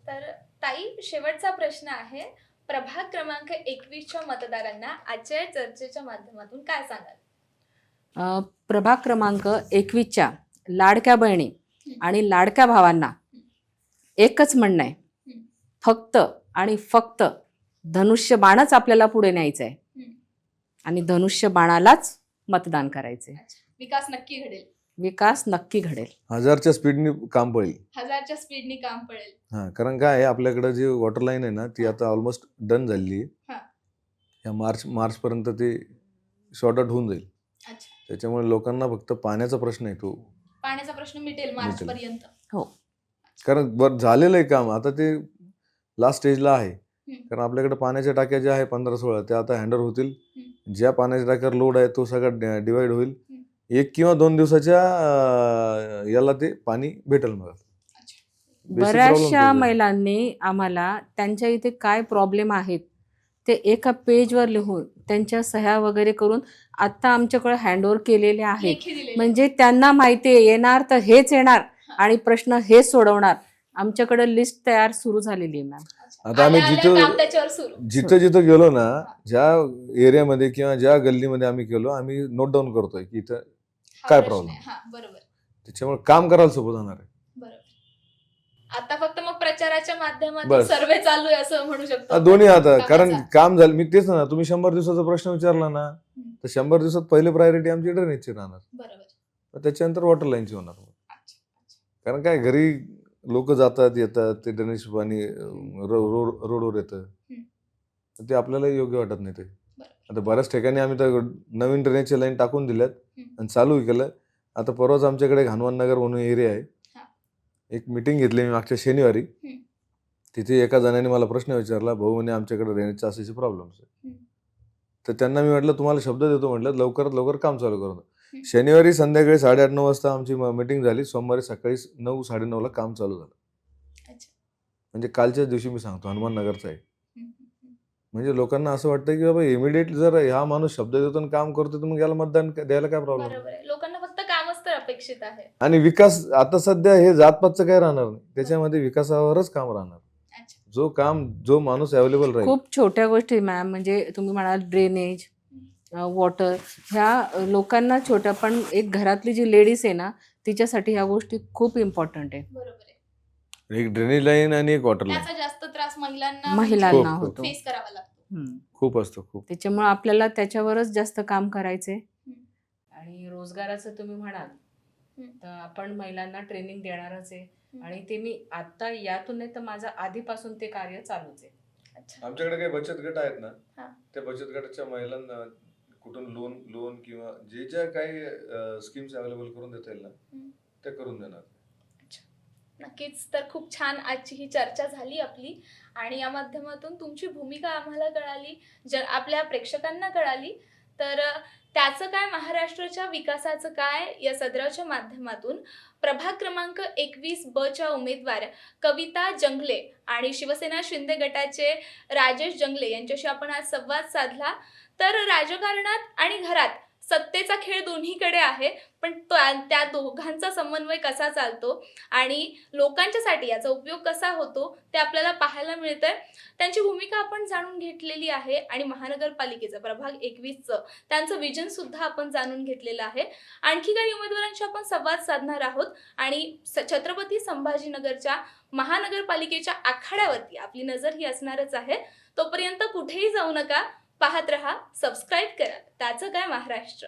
तर ताई, शेवटचा प्रश्न आहे, प्रभाग क्रमांक 21च्या मतदारांना आजच्या चर्चेच्या माध्यमातून काय सांगाल? प्रभाग क्रमांक 21च्या लाडक्या बहिणी आणि लाडक्या भावांना एकच म्हणणं आहे, फक्त आणि फक्त धनुष्यबाणच आपल्याला पुढे न्यायचं आहे आणि धनुष्यबाणालाच मतदान करायचंय. विकास नक्की घडेल. विकास नक्की घडेल. 1000च्या स्पीडने काम पडेल. 1000च्या स्पीडने काम पडेल. हा, कारण काय आहे, आपल्याकडे जी वॉटर लाईन आहे ना, ती आता ऑलमोस्ट डन झालेली आहे. या मार्च पर्यंत ते शॉर्ट आउट होऊन जाईल. अच्छा. त्याच्यामुळे लोकांना फक्त पाण्याचा प्रश्न आहे, तो पाण्याचा प्रश्न मिटेल मार्च पर्यंत. हो. कारण झालेलं आहे काम, आता ते लास्ट स्टेजला आहे. कारण आपल्याकडे पाण्याच्या टाक्या ज्या आहे 15-16 त्या आता हँडल होतील. ज्या पाण्याच्या टाक्यावर लोड आहे तो सगळा डिवाइड होईल. 1 किंवा 2 दिवसाच्या याला ते पाणी भेटेल. मग बऱ्याचशा महिलांनी आम्हाला त्यांच्या इथे काय प्रॉब्लेम आहेत ते एका पेजवर लिहून त्यांच्या सह्या वगैरे करून आता आमच्याकडे हँडओव्हर केलेले आहेत. म्हणजे त्यांना माहिती आहे येणार तर हेच येणार आणि प्रश्न हेच सोडवणार. आमच्याकडे लिस्ट तयार सुरू झालेली आहे मॅम. आता आम्ही जिथं गेलो ना, ज्या एरियामध्ये किंवा ज्या गल्लीमध्ये आम्ही गेलो, आम्ही नोट डाऊन करतोय की इथं काय प्रॉब्लेम. बरोबर. त्याच्यामुळे काम करायला सोपं जाणार आहे. आता फक्त मग प्रचाराच्या माध्यमातून सर्वे चालू आहे असं म्हणू शकतो. दोन्ही आता, कारण काम झालं. मी तेच ना, तुम्ही 100 दिवसाचा प्रश्न विचारला ना, तर 100 दिवसात पहिली प्रायोरिटी आमची ड्रेनेजची राहणार. बरोबर. त्याच्यानंतर वॉटर लाईनची होणार. कारण काय, घरी लोक जातात येतात, ते ड्रेनेज पाणी रोडवर येतं, ते आपल्याला योग्य वाटत नाही. ते आता बऱ्याच ठिकाणी आम्ही तर नवीन ड्रेनेजची लाईन टाकून दिल्यात आणि चालू केलं. आता परवाच आमच्याकडे घानवान नगर म्हणून एरिया आहे, एक मीटिंग घेतली मी मागच्या शनिवारी. तिथे एका जणाने मला प्रश्न विचारला, भाऊ म्हणे आमच्याकडे ड्रेनेजचा असे प्रॉब्लेम्स आहे. तर त्यांना मी म्हटलं तुम्हाला शब्द देतो, म्हटलं लवकरात लवकर काम चालू करून. शनिवारी संध्याकाळी 8:30-9 वाजता आमची मीटिंग झाली. सोमवारी सकाळी 9-9:30ला काम चालू झालं. अच्छा. म्हणजे कालच्याच दिवशी मी सांगतो, हनुमान नगरचा आहे. हम्म, हम्म. म्हणजे लोकांना असं वाटतं की बाबा इमिडिएटली जर हा माणूस शब्द देतो आणि काम करतो तर मग याला मतदान द्यायला काय प्रॉब्लेम. बरोबर आहे. लोकांना फक्त कामच तर अपेक्षित आहे. आणि विकास आता सध्या हे जातपातचं काय राहणार नाही, त्याच्यामध्ये विकासावरच काम राहणार. अच्छा. जो माणूस अवेलेबल राहील. खूप छोट्या गोष्टी मॅम, म्हणजे तुम्ही म्हणाल ड्रेनेज, वॉटर, ह्या लोकांना छोट्या, पण एक घरातली जी लेडीज आहे ना तिच्यासाठी ह्या गोष्टी खूप इम्पॉर्टंट आहे. बरोबर आहे. एक ड्रेनेज लाईन आणि एक वॉटर लाईन त्याचा जास्त त्रास महिलांना महिलांना खूप, होतो. फेस करावा लागतो. खूप असतो खूप. त्याच्यामुळे आपल्याला त्याच्यावरच जास्त काम करायचंय. हम्म. आणि रोजगाराचं तुम्ही म्हणाल तर आपण महिलांना ट्रेनिंग देणारच आहे. आणि ते मी आता यातून नाही तर माझं आधीपासून ते कार्य चालूच आहे. अच्छा. आमच्याकडे काही बचत गट आहेत ना, हा. त्या बचत गटाच्या महिलांना कुठून लोन किंवा जे ज्या काही स्कीम्स अवेलेबल करून देता येईल ना ते करून देणार. नक्कीच. तर खूप छान आजची ही चर्चा झाली आपली, आणि या माध्यमातून तुमची भूमिका आम्हाला कळाली, आपल्या प्रेक्षकांना कळाली. तर त्याचं काय, महाराष्ट्राच्या विकासाचं काय, या सदराच्या माध्यमातून प्रभाग क्रमांक 21B उमेदवार कविता जंगले आणि शिवसेना शिंदे गटाचे राजेश जंगले यांच्याशी आपण आज संवाद साधला. तर राजकारणात आणि घरात सत्तेचा खेळ दोन्हीकडे आहे, पण त्या दोघांचा समन्वय कसा चालतो आणि लोकांच्यासाठी याचा उपयोग कसा होतो ते आपल्याला पाहायला मिळतंय. त्यांची भूमिका आपण जाणून घेतलेली आहे आणि महानगरपालिकेचं प्रभाग 21चं त्यांचं विजन सुद्धा आपण जाणून घेतलेलं आहे. आणखी काही उमेदवारांशी आपण संवाद साधणार आहोत आणि छत्रपती संभाजीनगरच्या महानगरपालिकेच्या आखाड्यावरती आपली नजर ही असणारच आहे. तोपर्यंत कुठेही जाऊ नका, पाहत रहा, सबस्क्राईब करा त्याचं काय महाराष्ट्र.